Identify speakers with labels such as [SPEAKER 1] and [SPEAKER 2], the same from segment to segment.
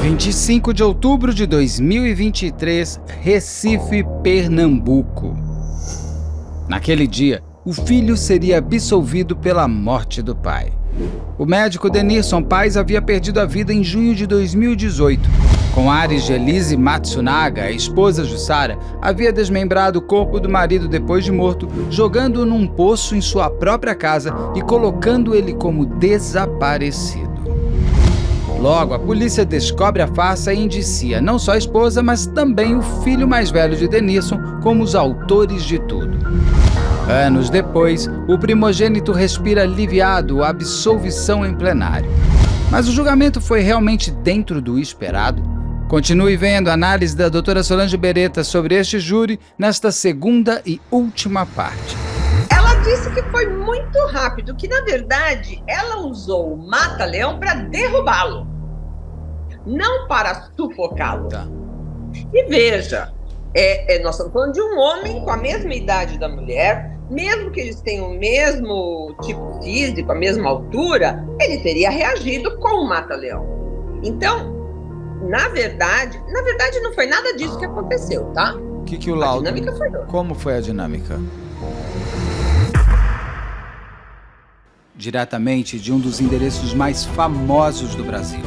[SPEAKER 1] 25 de outubro de 2023, Recife, Pernambuco. Naquele dia, o filho seria absolvido pela morte do pai. O médico Denirson Paes havia perdido a vida em junho de 2018. Com Ares de Elise Matsunaga, a esposa Jussara havia desmembrado o corpo do marido depois de morto, jogando-o num poço em sua própria casa e colocando ele como desaparecido. Logo, a polícia descobre a farsa e indicia não só a esposa, mas também o filho mais velho de Denirson como os autores de tudo. Anos depois, o primogênito respira aliviado a absolvição em plenário. Mas o julgamento foi realmente dentro do esperado? Continue vendo a análise da doutora Solange Beretta sobre este júri nesta segunda e última parte.
[SPEAKER 2] Ela disse que foi muito rápido, que na verdade ela usou o mata-leão para derrubá-lo, não para sufocá-lo.
[SPEAKER 1] Tá.
[SPEAKER 2] E veja, nós estamos falando de um homem com a mesma idade da mulher, mesmo que eles tenham o mesmo tipo físico, a mesma altura, ele teria reagido com o mata-leão. Então, na verdade não foi nada disso que aconteceu, tá?
[SPEAKER 1] O que o laudo...
[SPEAKER 2] A dinâmica foi outra.
[SPEAKER 1] Como foi a dinâmica? Diretamente de um dos endereços mais famosos do Brasil.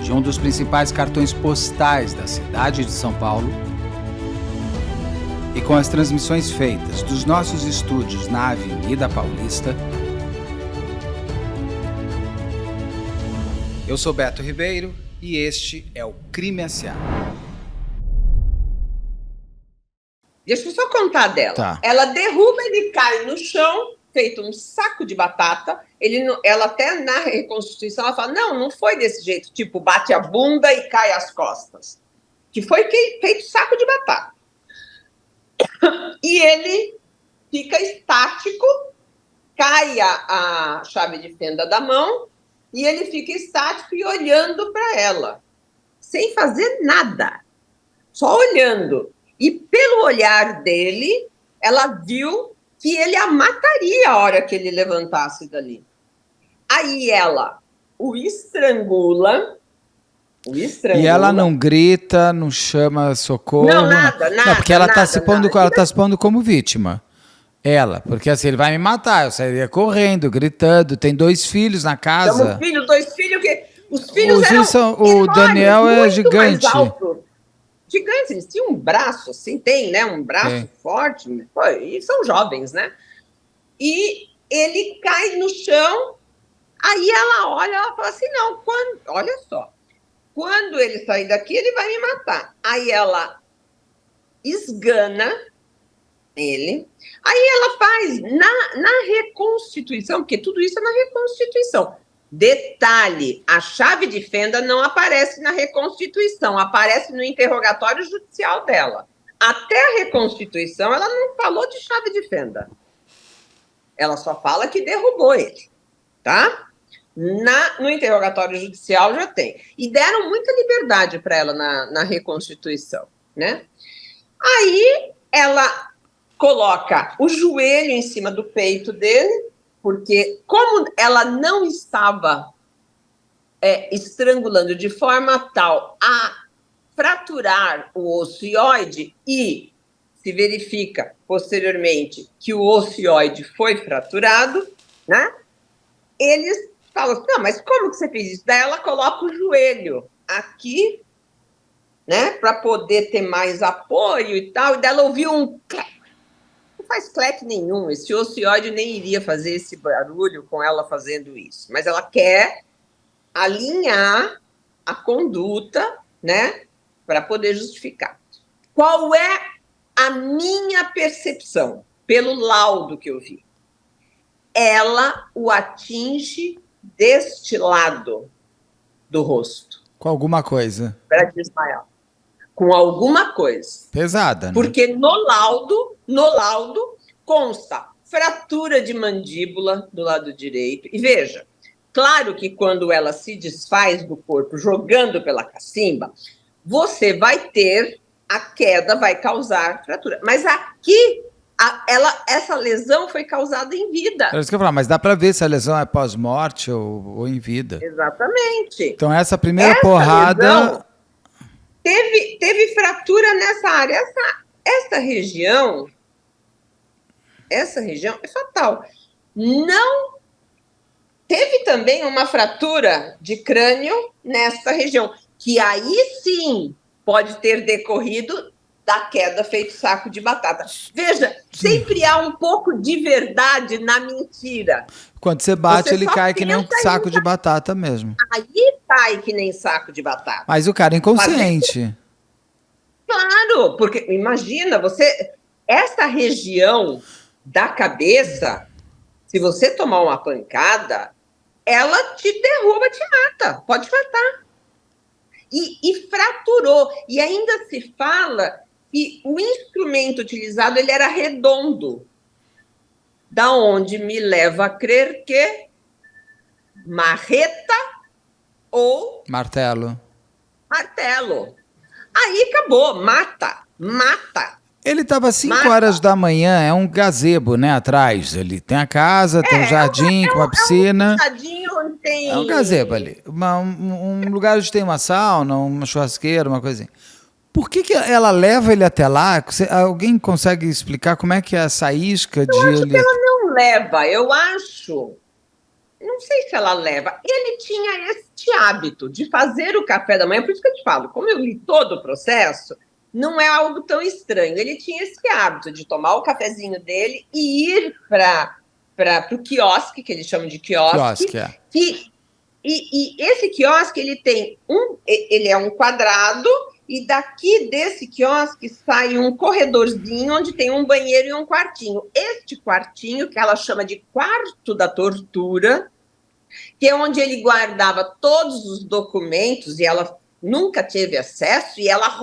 [SPEAKER 1] De um dos principais cartões postais da cidade de São Paulo. E com as transmissões feitas dos nossos estúdios na Avenida Paulista. Eu sou Beto Ribeiro e este é o Crime S.A.
[SPEAKER 2] Deixa eu só contar dela.
[SPEAKER 1] Tá.
[SPEAKER 2] Ela derruba, ele cai no chão, feito um saco de batata. Ela até na reconstituição ela fala, não foi desse jeito, tipo bate a bunda e cai as costas. Que foi feito saco de batata. E ele fica estático, cai a chave de fenda da mão e ele fica estático e olhando para ela, sem fazer nada, só olhando. E pelo olhar dele, ela viu que ele a mataria a hora que ele levantasse dali. Aí ela o estrangula. E
[SPEAKER 1] ela não grita, não chama socorro.
[SPEAKER 2] Não, nada.
[SPEAKER 1] Não, porque ela está se pondo como vítima. Porque assim, ele vai me matar. Eu sairia correndo, gritando. Tem 2 filhos na casa.
[SPEAKER 2] Então, 2 filhos que... Os filhos eram
[SPEAKER 1] o Daniel é gigante.
[SPEAKER 2] Mais alto. Gigantes, eles tinham um braço, assim, tem, né? Um braço forte. Pô, e são jovens, né? E ele cai no chão, aí ela olha, ela fala assim, não, olha só, quando ele sair daqui, ele vai me matar. Aí ela esgana ele, aí ela faz na reconstituição, porque tudo isso é na reconstituição. Detalhe, a chave de fenda não aparece na reconstituição, aparece no interrogatório judicial dela. Até a reconstituição, ela não falou de chave de fenda. Ela só fala que derrubou ele, tá? No interrogatório judicial já tem. E deram muita liberdade para ela na reconstituição, né? Aí ela coloca o joelho em cima do peito dele, porque como ela não estava estrangulando de forma tal a fraturar o ocioide e se verifica posteriormente que o ocioide foi fraturado, né? Eles falam assim, não, mas como que você fez isso? Daí ela coloca o joelho aqui, né, para poder ter mais apoio e tal, e daí ela ouviu um clec. Não faz clec nenhum, esse ocioide nem iria fazer esse barulho com ela fazendo isso, mas ela quer alinhar a conduta, né, para poder justificar. Qual é a minha percepção, pelo laudo que eu vi? Ela o atinge deste lado do rosto.
[SPEAKER 1] Com alguma coisa.
[SPEAKER 2] Para desmaiar. Com alguma coisa.
[SPEAKER 1] Pesada, né?
[SPEAKER 2] Porque no laudo consta fratura de mandíbula do lado direito. E veja, claro que quando ela se desfaz do corpo jogando pela cacimba, você vai ter a queda, vai causar fratura. Mas aqui Essa lesão foi causada em vida.
[SPEAKER 1] Era isso que eu ia falar, mas dá para ver se a lesão é pós-morte ou em vida.
[SPEAKER 2] Exatamente.
[SPEAKER 1] Então essa primeira porrada...
[SPEAKER 2] Teve fratura nessa área. Essa região é fatal. Não teve também uma fratura de crânio nessa região, que aí sim pode ter decorrido da queda feito saco de batata. Veja, sempre há um pouco de verdade na mentira.
[SPEAKER 1] Quando você bate, ele cai que nem um saco de batata mesmo.
[SPEAKER 2] Aí cai que nem saco de batata.
[SPEAKER 1] Mas o cara é inconsciente.
[SPEAKER 2] Claro, porque imagina, essa região da cabeça, se você tomar uma pancada, ela te derruba, te mata, pode matar. E fraturou. E ainda se fala que o instrumento utilizado ele era redondo, da onde me leva a crer que marreta ou
[SPEAKER 1] martelo.
[SPEAKER 2] Aí acabou, mata.
[SPEAKER 1] Ele estava às 5 horas da manhã, é um gazebo, né, atrás. Ele tem a casa, tem um jardim com uma piscina.
[SPEAKER 2] Onde tem...
[SPEAKER 1] É um gazebo ali. Um lugar onde tem uma sauna, uma churrasqueira, uma coisinha. Por que ela leva ele até lá? Alguém consegue explicar como é que é essa isca de...
[SPEAKER 2] Eu acho que ela não leva, não sei se ela leva. Ele tinha este hábito de fazer o café da manhã, por isso que eu te falo, como eu li todo o processo, não é algo tão estranho. Ele tinha esse hábito de tomar o cafezinho dele e ir para o quiosque, que eles chamam de quiosque. E esse quiosque, ele é um quadrado, e daqui desse quiosque sai um corredorzinho onde tem um banheiro e um quartinho. Este quartinho, que ela chama de quarto da tortura, que é onde ele guardava todos os documentos, e ela nunca teve acesso, e ela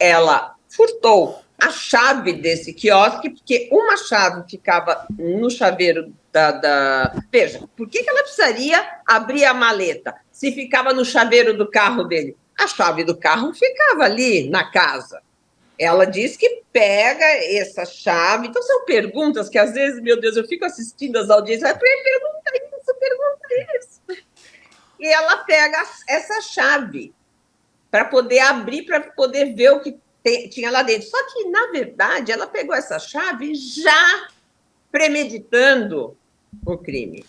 [SPEAKER 2] ela furtou a chave desse quiosque, porque uma chave ficava no chaveiro Veja, por que ela precisaria abrir a maleta se ficava no chaveiro do carro dele? A chave do carro ficava ali na casa. Ela diz que pega essa chave. Então, são perguntas que, às vezes, meu Deus, eu fico assistindo as audiências, pergunta isso. E ela pega essa chave para poder abrir, para poder ver o que tinha lá dentro. Só que, na verdade, ela pegou essa chave já premeditando o crime.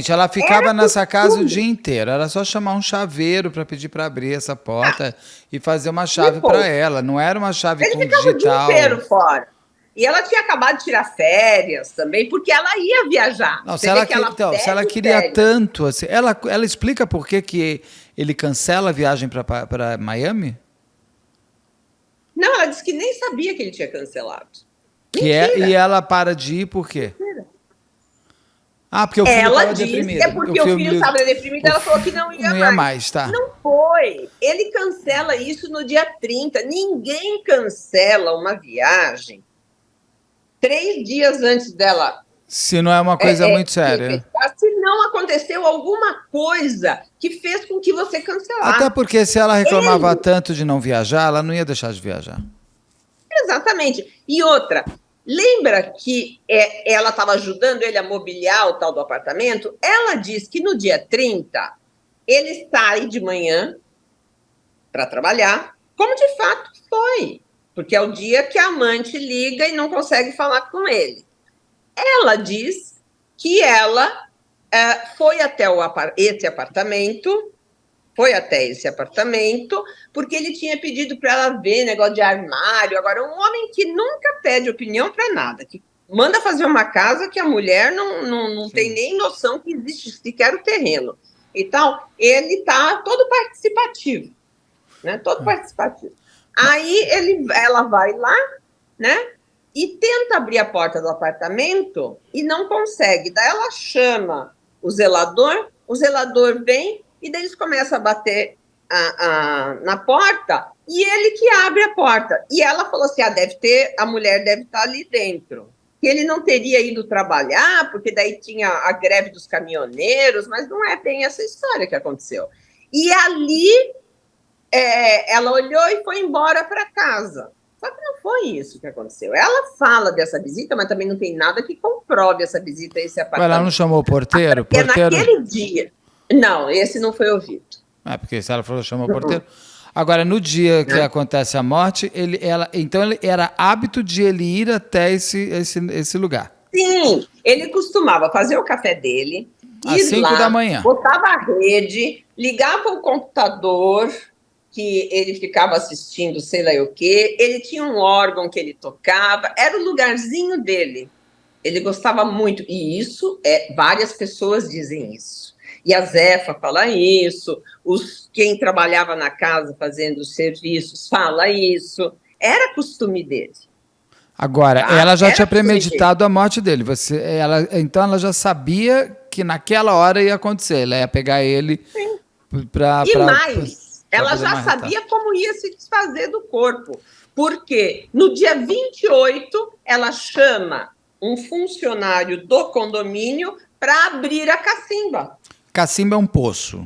[SPEAKER 1] Ela ficava nessa casa o dia inteiro. Era só chamar um chaveiro para pedir para abrir essa porta e fazer uma chave para ela. Não era uma chave com digital.
[SPEAKER 2] Ele ficava o dia inteiro fora. E ela tinha acabado de tirar férias também, porque ela ia viajar.
[SPEAKER 1] Não, se ela queria tanto... Assim, ela explica por que ele cancela a viagem para Miami?
[SPEAKER 2] Não, ela disse que nem sabia que ele tinha cancelado.
[SPEAKER 1] E ela para de ir por quê? Porque o filho estava deprimido.
[SPEAKER 2] É porque o filho estava deprimido, ela falou que não ia mais.
[SPEAKER 1] Tá.
[SPEAKER 2] Não foi. Ele cancela isso no dia 30. Ninguém cancela uma viagem 3 dias antes dela.
[SPEAKER 1] Se não é uma coisa muito séria.
[SPEAKER 2] Se não aconteceu alguma coisa que fez com que você cancelasse.
[SPEAKER 1] Até porque se ela reclamava tanto de não viajar, ela não ia deixar de viajar.
[SPEAKER 2] Exatamente. E outra, lembra que ela estava ajudando ele a mobiliar o tal do apartamento? Ela diz que no dia 30, ele sai de manhã para trabalhar, como de fato foi, porque é o dia que a amante liga e não consegue falar com ele. Ela diz que ela foi até esse apartamento, porque ele tinha pedido para ela ver negócio de armário. Agora, um homem que nunca pede opinião para nada, que manda fazer uma casa que a mulher não tem nem noção que existe sequer o terreno. Então, ele está todo participativo, né? Todo participativo. Aí ela vai lá, né? E tenta abrir a porta do apartamento e não consegue. Daí ela chama o zelador vem e daí eles começam a bater na porta e ele que abre a porta. E ela falou assim, a mulher deve estar ali dentro. Que ele não teria ido trabalhar, porque daí tinha a greve dos caminhoneiros, mas não é bem essa história que aconteceu. E ali ela olhou e foi embora para casa. Só que não foi isso que aconteceu. Ela fala dessa visita, mas também não tem nada que comprove essa visita a esse apartamento.
[SPEAKER 3] Ela não chamou o porteiro?
[SPEAKER 2] Porque naquele dia... Não, esse não foi ouvido.
[SPEAKER 3] Porque se ela falou chamou o porteiro... Agora, no dia que acontece a morte, então ele era hábito de ele ir até esse lugar.
[SPEAKER 2] Sim, ele costumava fazer o café dele,
[SPEAKER 3] às 5 da manhã.
[SPEAKER 2] Botava a rede, ligava o computador, que ele ficava assistindo sei lá o quê, ele tinha um órgão que ele tocava, era o lugarzinho dele. Ele gostava muito, e isso, várias pessoas dizem isso. E a Zefa fala isso, quem trabalhava na casa fazendo os serviços fala isso. Era costume dele.
[SPEAKER 3] Agora, ela já tinha premeditado a morte dele. Então ela já sabia que naquela hora ia acontecer. Ela ia pegar ele para...
[SPEAKER 2] E mais, ela já sabia como ia se desfazer do corpo. Porque no dia 28, ela chama um funcionário do condomínio para abrir a cacimba.
[SPEAKER 3] Cacimba é um poço.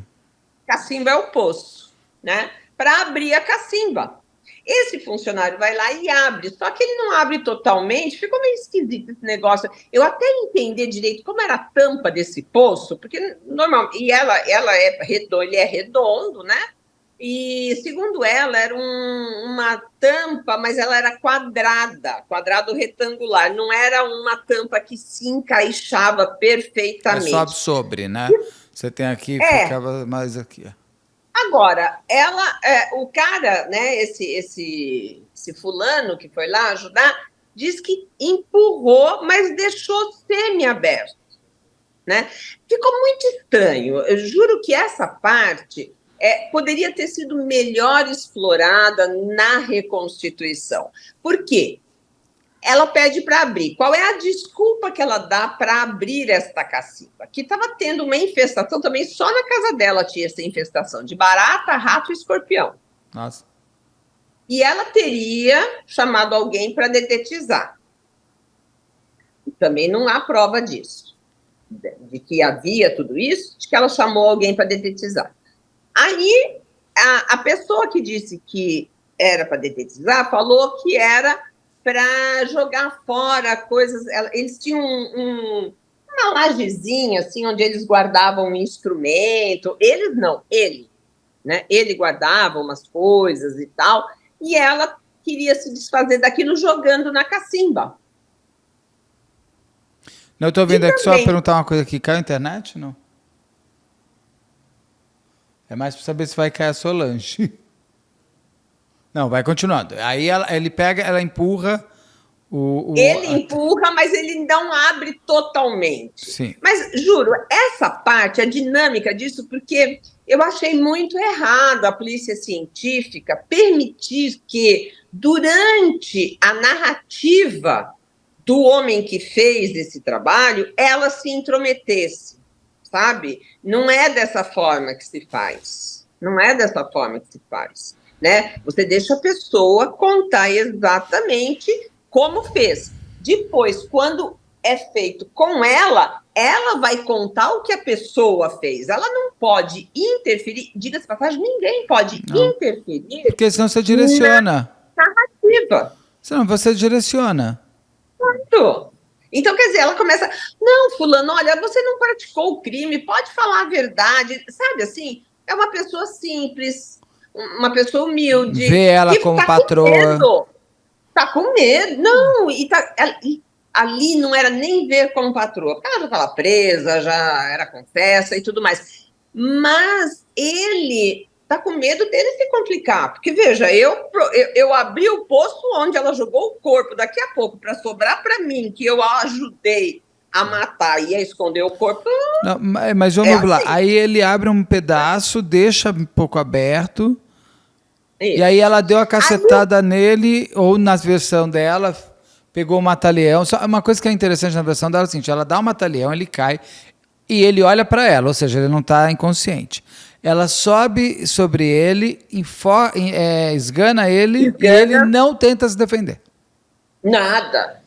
[SPEAKER 2] Cacimba é o poço, né? Para abrir a cacimba. Esse funcionário vai lá e abre, só que ele não abre totalmente, ficou meio esquisito esse negócio. Eu até entender direito como era a tampa desse poço, porque normal, e ele é redondo, né? E segundo ela, era uma tampa, mas ela era quadrado retangular, não era uma tampa que se encaixava perfeitamente.
[SPEAKER 3] Sobe sobre, né? Você tem aqui, ficava mais aqui.
[SPEAKER 2] Agora, o cara, né, esse fulano que foi lá ajudar, diz que empurrou, mas deixou semi-aberto, né? Ficou muito estranho. Eu juro que essa parte poderia ter sido melhor explorada na reconstituição. Por quê? Ela pede para abrir. Qual é a desculpa que ela dá para abrir esta cacimba? Que estava tendo uma infestação também, só na casa dela tinha essa infestação de barata, rato e escorpião.
[SPEAKER 3] Nossa.
[SPEAKER 2] E ela teria chamado alguém para detetizar. E também não há prova disso, de que havia tudo isso, de que ela chamou alguém para detetizar. Aí, a pessoa que disse que era para detetizar falou que era para jogar fora coisas. Eles tinham uma lajezinha, assim, onde eles guardavam um instrumento. Eles não, ele. Né? Ele guardava umas coisas e tal. E ela queria se desfazer daquilo jogando na cacimba.
[SPEAKER 3] Não, eu estou vendo aqui, só perguntar uma coisa aqui. Caiu a internet? Não? É mais para saber se vai cair a Solange. Não, vai continuando. Aí ele pega, ela empurra
[SPEAKER 2] Ele empurra, mas ele não abre totalmente.
[SPEAKER 3] Sim.
[SPEAKER 2] Mas, juro, essa parte, a dinâmica disso, porque eu achei muito errado a polícia científica permitir que, durante a narrativa do homem que fez esse trabalho, ela se intrometesse, sabe? Não é dessa forma que se faz. Não é dessa forma que se faz. Né? Você deixa a pessoa contar exatamente como fez. Depois, quando é feito com ela vai contar o que a pessoa fez. Ela não pode interferir, diga-se passagem, ninguém pode interferir.
[SPEAKER 3] Porque senão você direciona.
[SPEAKER 2] Narrativa.
[SPEAKER 3] Senão você direciona.
[SPEAKER 2] Pronto. Então, quer dizer, ela começa, não, fulano, olha, você não praticou o crime, pode falar a verdade, sabe assim? É uma pessoa simples, uma pessoa humilde.
[SPEAKER 3] Vê ela como patroa.
[SPEAKER 2] Tá com medo. Não, ali não era nem ver como patroa, porque ela já estava presa, já era confessa e tudo mais. Mas ele tá com medo dele se complicar. Porque, veja, eu abri o poço onde ela jogou o corpo daqui a pouco para sobrar para mim, que eu ajudei a matar e a esconder o corpo.
[SPEAKER 3] Não, mas vamos lá. Assim. Aí ele abre um pedaço, deixa um pouco aberto. Isso. E aí ela deu a cacetada nele, ou na versão dela, pegou o mata-leão. Uma coisa que é interessante na versão dela é o seguinte, ela dá o mata-leão, ele cai, e ele olha para ela, ou seja, ele não está inconsciente. Ela sobe sobre ele, esgana ele, e ele não tenta se defender.
[SPEAKER 2] Nada.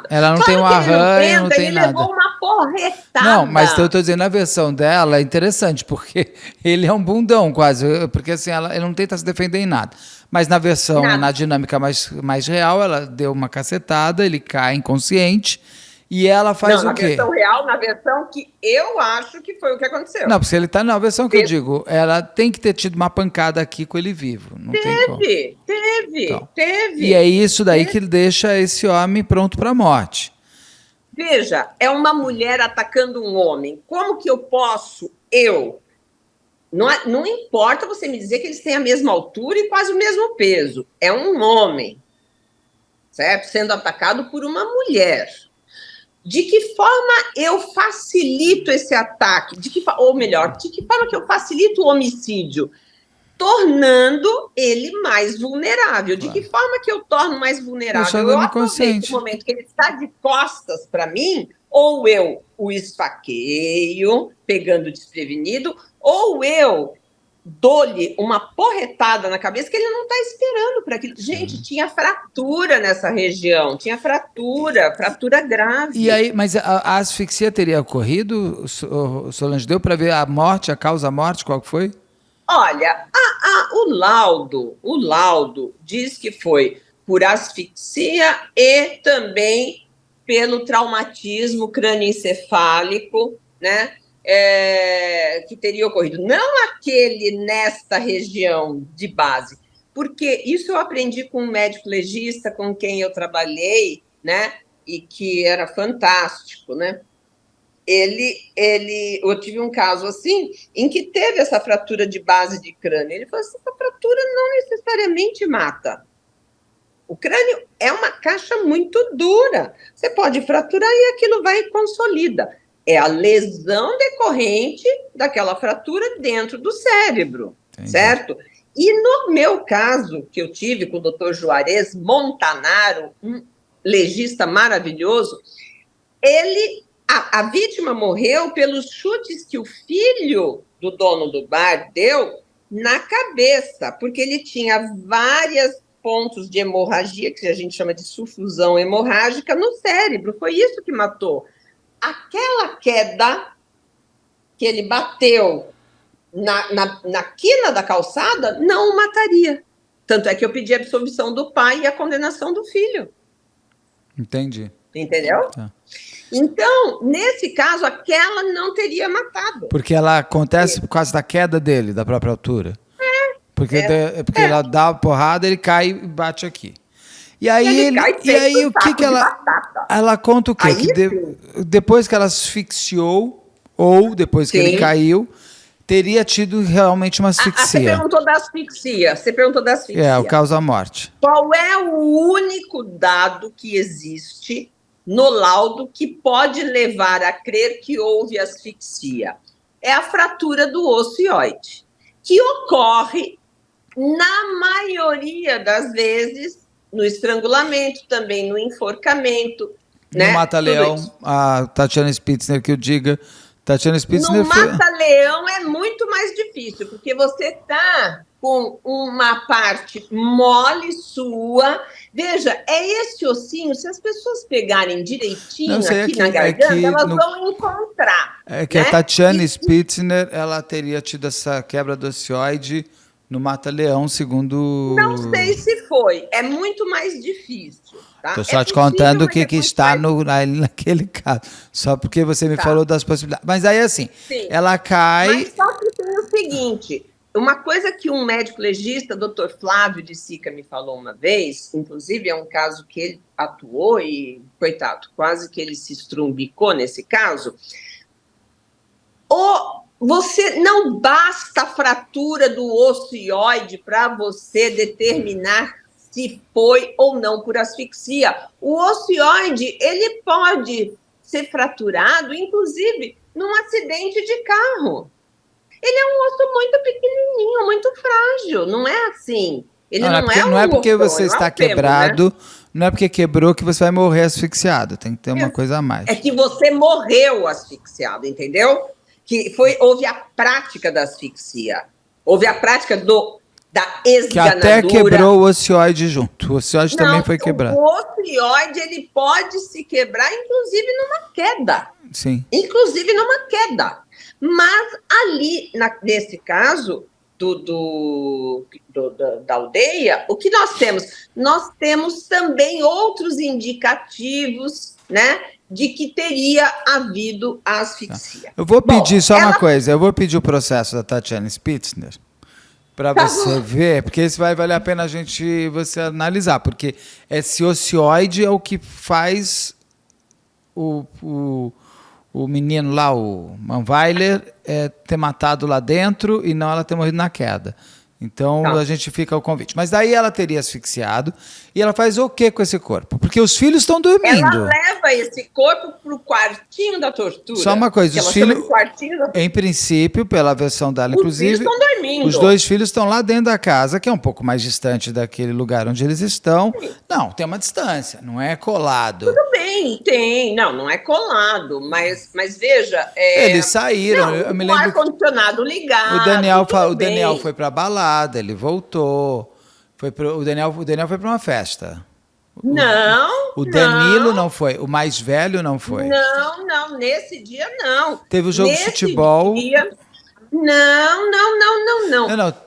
[SPEAKER 3] Ela não tem um arranho, não tem nada.
[SPEAKER 2] Ele levou uma porretada.
[SPEAKER 3] Não, mas eu tô dizendo, a versão dela é interessante, porque ele é um bundão quase, porque assim, ele não tenta se defender em nada. Mas na dinâmica mais real, ela deu uma cacetada, ele cai inconsciente e ela faz o quê?
[SPEAKER 2] Na versão real, na versão que eu acho que foi o que aconteceu.
[SPEAKER 3] Não, porque ele está na versão que eu digo, ela tem que ter tido uma pancada aqui com ele vivo. Não tem como.
[SPEAKER 2] Teve.
[SPEAKER 3] E é isso daí que deixa esse homem pronto para a morte.
[SPEAKER 2] Veja, é uma mulher atacando um homem. Como que eu posso, Não importa você me dizer que eles têm a mesma altura e quase o mesmo peso. É um homem, certo? Sendo atacado por uma mulher. De que forma eu facilito esse ataque? Ou melhor, de que forma que eu facilito o homicídio? Tornando ele mais vulnerável. De que forma que eu torno mais vulnerável? Eu aproveito o momento que ele está de costas para mim, ou eu o esfaqueio, pegando desprevenido, ou eu dou-lhe uma porretada na cabeça que ele não está esperando para aquilo. Gente, tinha fratura nessa região, fratura grave.
[SPEAKER 3] E aí, mas a asfixia teria ocorrido, Solange? Deu para ver a morte, a causa-morte, qual foi?
[SPEAKER 2] Olha, o laudo diz que foi por asfixia e também pelo traumatismo crânioencefálico, né? Que teria ocorrido. Não aquele nesta região de base, porque isso eu aprendi com um médico legista com quem eu trabalhei, né? E que era fantástico, né? Eu tive um caso assim, em que teve essa fratura de base de crânio. Ele falou assim, essa fratura não necessariamente mata. O crânio é uma caixa muito dura. Você pode fraturar e aquilo vai e consolida. É a lesão decorrente daquela fratura dentro do cérebro, certo? E no meu caso, que eu tive com o Dr. Juarez Montanaro, um legista maravilhoso, a vítima morreu pelos chutes que o filho do dono do bar deu na cabeça, porque ele tinha vários pontos de hemorragia, que a gente chama de sufusão hemorrágica, no cérebro. Foi isso que matou. Aquela queda que ele bateu na quina da calçada não o mataria. Tanto é que eu pedi a absolvição do pai e a condenação do filho.
[SPEAKER 3] Entendi.
[SPEAKER 2] Entendeu?
[SPEAKER 3] Tá.
[SPEAKER 2] Então, nesse caso, aquela não teria matado.
[SPEAKER 3] Porque ela acontece por causa da queda dele, da própria altura. Porque ela dá a porrada, ele cai e bate aqui. E aí, o que ela conta o quê?
[SPEAKER 2] Aí,
[SPEAKER 3] que depois que ela asfixiou, ou depois que ele caiu, teria tido realmente uma asfixia.
[SPEAKER 2] Você perguntou da asfixia.
[SPEAKER 3] O causa-morte.
[SPEAKER 2] Qual é o único dado que existe no laudo que pode levar a crer que houve asfixia? É a fratura do ocioide, que ocorre, na maioria das vezes, no estrangulamento, também no enforcamento.
[SPEAKER 3] No Mata-Leão, a Tatiana Spitzner que o diga. Tatiana Spitzner
[SPEAKER 2] no Mata-Leão é muito mais difícil, porque você está com uma parte mole sua. Veja, é esse ossinho, se as pessoas pegarem direitinho aqui na garganta, elas vão encontrar.
[SPEAKER 3] É que a Tatiana Spitzner, ela teria tido essa quebra do ocioide no Mata-Leão, segundo...
[SPEAKER 2] Não sei se foi, é muito mais difícil.
[SPEAKER 3] Estou só te contando o que está naquele caso, só porque você me falou das possibilidades. Mas aí assim, ela cai...
[SPEAKER 2] Mas só que tem o seguinte, uma coisa que um médico legista, Dr. Flávio de Sica, me falou uma vez, inclusive é um caso que ele atuou e, coitado, quase que ele se estrumbicou nesse caso. Você não basta a fratura do ocioide para você determinar se foi ou não por asfixia. O ocioide, ele pode ser fraturado, inclusive, num acidente de carro. Ele é um osso muito pequenininho, muito frágil, não é assim. Ele
[SPEAKER 3] não é porque você está quebrado, né? Não é porque quebrou que você vai morrer asfixiado, tem que ter uma coisa a mais.
[SPEAKER 2] É que você morreu asfixiado, entendeu? Houve a prática da asfixia, houve a prática da esganadura.
[SPEAKER 3] Que até quebrou o ocioide junto. O ocioide também foi quebrado.
[SPEAKER 2] O ocioide, ele pode se quebrar, inclusive numa queda.
[SPEAKER 3] Sim.
[SPEAKER 2] Inclusive numa queda. Mas ali, nesse caso da aldeia, o que nós temos? Nós temos também outros indicativos, né, de que teria havido asfixia.
[SPEAKER 3] Eu vou pedir uma coisa, eu vou pedir o processo da Tatiana Spitzner para você ver, porque isso vai valer a pena você analisar, porque esse ocioide é o que faz o menino lá, o Manweiler, ter matado lá dentro e não ela ter morrido na queda. Então a gente fica o convite. Mas daí ela teria asfixiado e ela faz o que com esse corpo? Porque os filhos estão dormindo.
[SPEAKER 2] Ela leva esse corpo para o quartinho da tortura.
[SPEAKER 3] Só uma coisa, os filhos, em princípio, pela versão dela, inclusive,
[SPEAKER 2] filhos estão dormindo.
[SPEAKER 3] Os 2 filhos estão lá dentro da casa, que é um pouco mais distante daquele lugar onde eles estão. Sim. Não, tem uma distância, não é colado.
[SPEAKER 2] Tudo bem, tem. Não é colado, mas veja...
[SPEAKER 3] Eles saíram, eu me lembro...
[SPEAKER 2] O ar-condicionado ligado,
[SPEAKER 3] o Daniel foi para a balada, ele voltou. O Daniel foi para uma festa. O Danilo não foi, o mais velho não foi.
[SPEAKER 2] Não, nesse dia não.
[SPEAKER 3] Teve o jogo de futebol.
[SPEAKER 2] Não.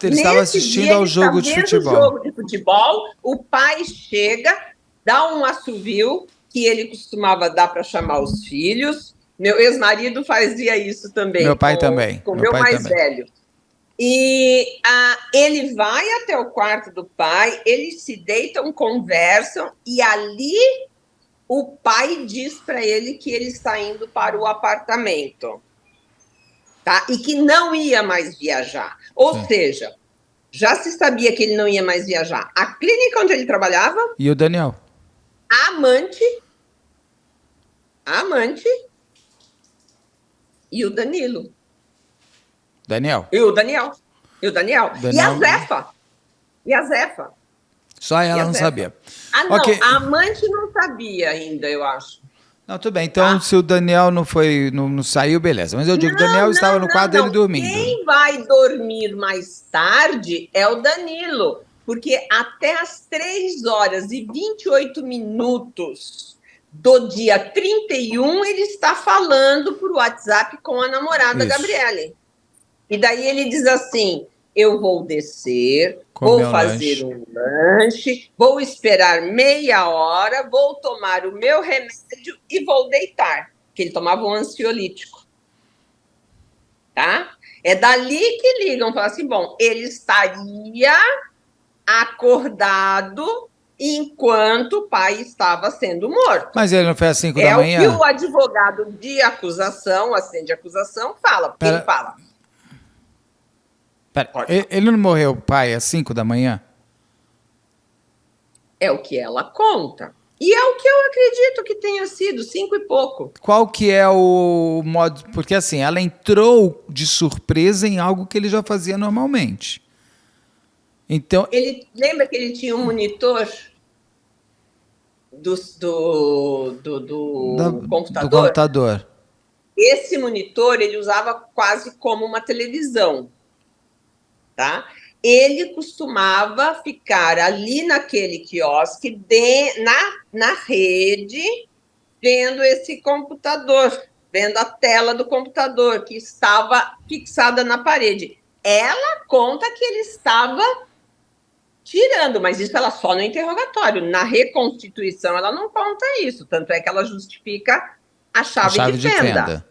[SPEAKER 3] Ele estava assistindo ao jogo de futebol.
[SPEAKER 2] O jogo de futebol, o pai chega, dá um assovio que ele costumava dar para chamar os filhos. Meu ex-marido fazia isso também.
[SPEAKER 3] Meu pai também.
[SPEAKER 2] Com meu mais velho. E ele vai até o quarto do pai, eles se deitam, conversam, e ali o pai diz para ele que ele está indo para o apartamento, tá? E que não ia mais viajar. Ou seja, já se sabia que ele não ia mais viajar. A clínica onde ele trabalhava...
[SPEAKER 3] E o Daniel?
[SPEAKER 2] A amante e o Danilo. E o Daniel. E a Zefa.
[SPEAKER 3] Só ela não sabia.
[SPEAKER 2] Não. Okay. A amante não sabia ainda, eu acho.
[SPEAKER 3] Não, tudo bem. Então, se o Daniel não saiu, beleza. Mas eu digo, o Daniel estava no quarto dele dormindo.
[SPEAKER 2] Quem vai dormir mais tarde é o Danilo. Porque até as 3h28 do dia 31, ele está falando por WhatsApp com a namorada Gabriele. E daí ele diz assim, eu vou descer, vou fazer um lanche, vou esperar meia hora, vou tomar o meu remédio e vou deitar. Porque ele tomava um ansiolítico. Tá? É dali que ligam, falam assim, bom, ele estaria acordado enquanto o pai estava sendo morto.
[SPEAKER 3] Mas ele não foi às 5 da manhã?
[SPEAKER 2] É o que o advogado de acusação, assente acusação, fala. Porque ele fala...
[SPEAKER 3] Ele não morreu, pai, às 5 da manhã?
[SPEAKER 2] É o que ela conta. E é o que eu acredito que tenha sido, 5 e pouco.
[SPEAKER 3] Qual que é o modo... Porque assim, ela entrou de surpresa em algo que ele já fazia normalmente. Então...
[SPEAKER 2] Lembra que ele tinha um monitor do computador?
[SPEAKER 3] Do computador.
[SPEAKER 2] Esse monitor ele usava quase como uma televisão. Tá? Ele costumava ficar ali naquele quiosque, na rede, vendo esse computador, vendo a tela do computador, que estava fixada na parede. Ela conta que ele estava tirando, mas isso ela só no interrogatório. Na reconstituição, ela não conta isso. Tanto é que ela justifica a chave de fenda.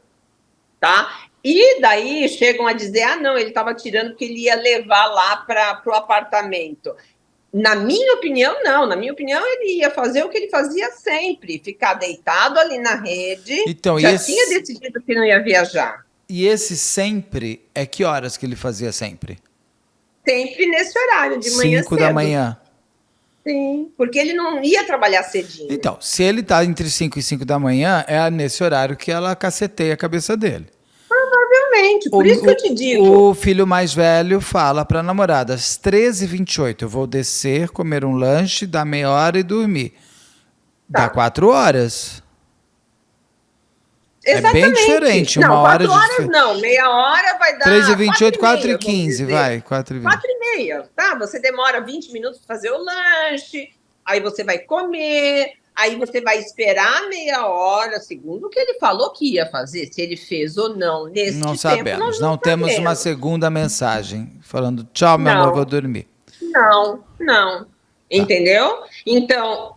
[SPEAKER 2] Tá? E daí chegam a dizer, não, ele estava tirando porque ele ia levar lá para o apartamento. Na minha opinião, não. Na minha opinião, ele ia fazer o que ele fazia sempre, ficar deitado ali na rede,
[SPEAKER 3] então,
[SPEAKER 2] tinha decidido que não ia viajar.
[SPEAKER 3] E esse sempre, é que horas que ele fazia sempre?
[SPEAKER 2] Sempre nesse horário, de manhã cedo.
[SPEAKER 3] 5 da manhã.
[SPEAKER 2] Sim, porque ele não ia trabalhar cedinho.
[SPEAKER 3] Então, se ele está entre 5 e 5 da manhã, é nesse horário que ela caceteia a cabeça dele.
[SPEAKER 2] Provavelmente, por isso que eu te digo.
[SPEAKER 3] O filho mais velho fala para a namorada, às 13h28, eu vou descer, comer um lanche, dar meia hora e dormir. Dá 4 horas.
[SPEAKER 2] Exatamente.
[SPEAKER 3] É bem diferente,
[SPEAKER 2] não,
[SPEAKER 3] uma hora
[SPEAKER 2] 4 horas não, meia hora vai dar
[SPEAKER 3] 3h28, 4h15, vai, 4h20.
[SPEAKER 2] 4h30, tá? Você demora 20 minutos para fazer o lanche, aí você vai comer, Aí você vai esperar meia hora, segundo o que ele falou que ia fazer, se ele fez ou não. Neste
[SPEAKER 3] não
[SPEAKER 2] tempo,
[SPEAKER 3] sabemos.
[SPEAKER 2] nós
[SPEAKER 3] não temos
[SPEAKER 2] sabemos.
[SPEAKER 3] uma segunda mensagem falando tchau, meu amor, vou dormir.
[SPEAKER 2] Não. Entendeu? Então,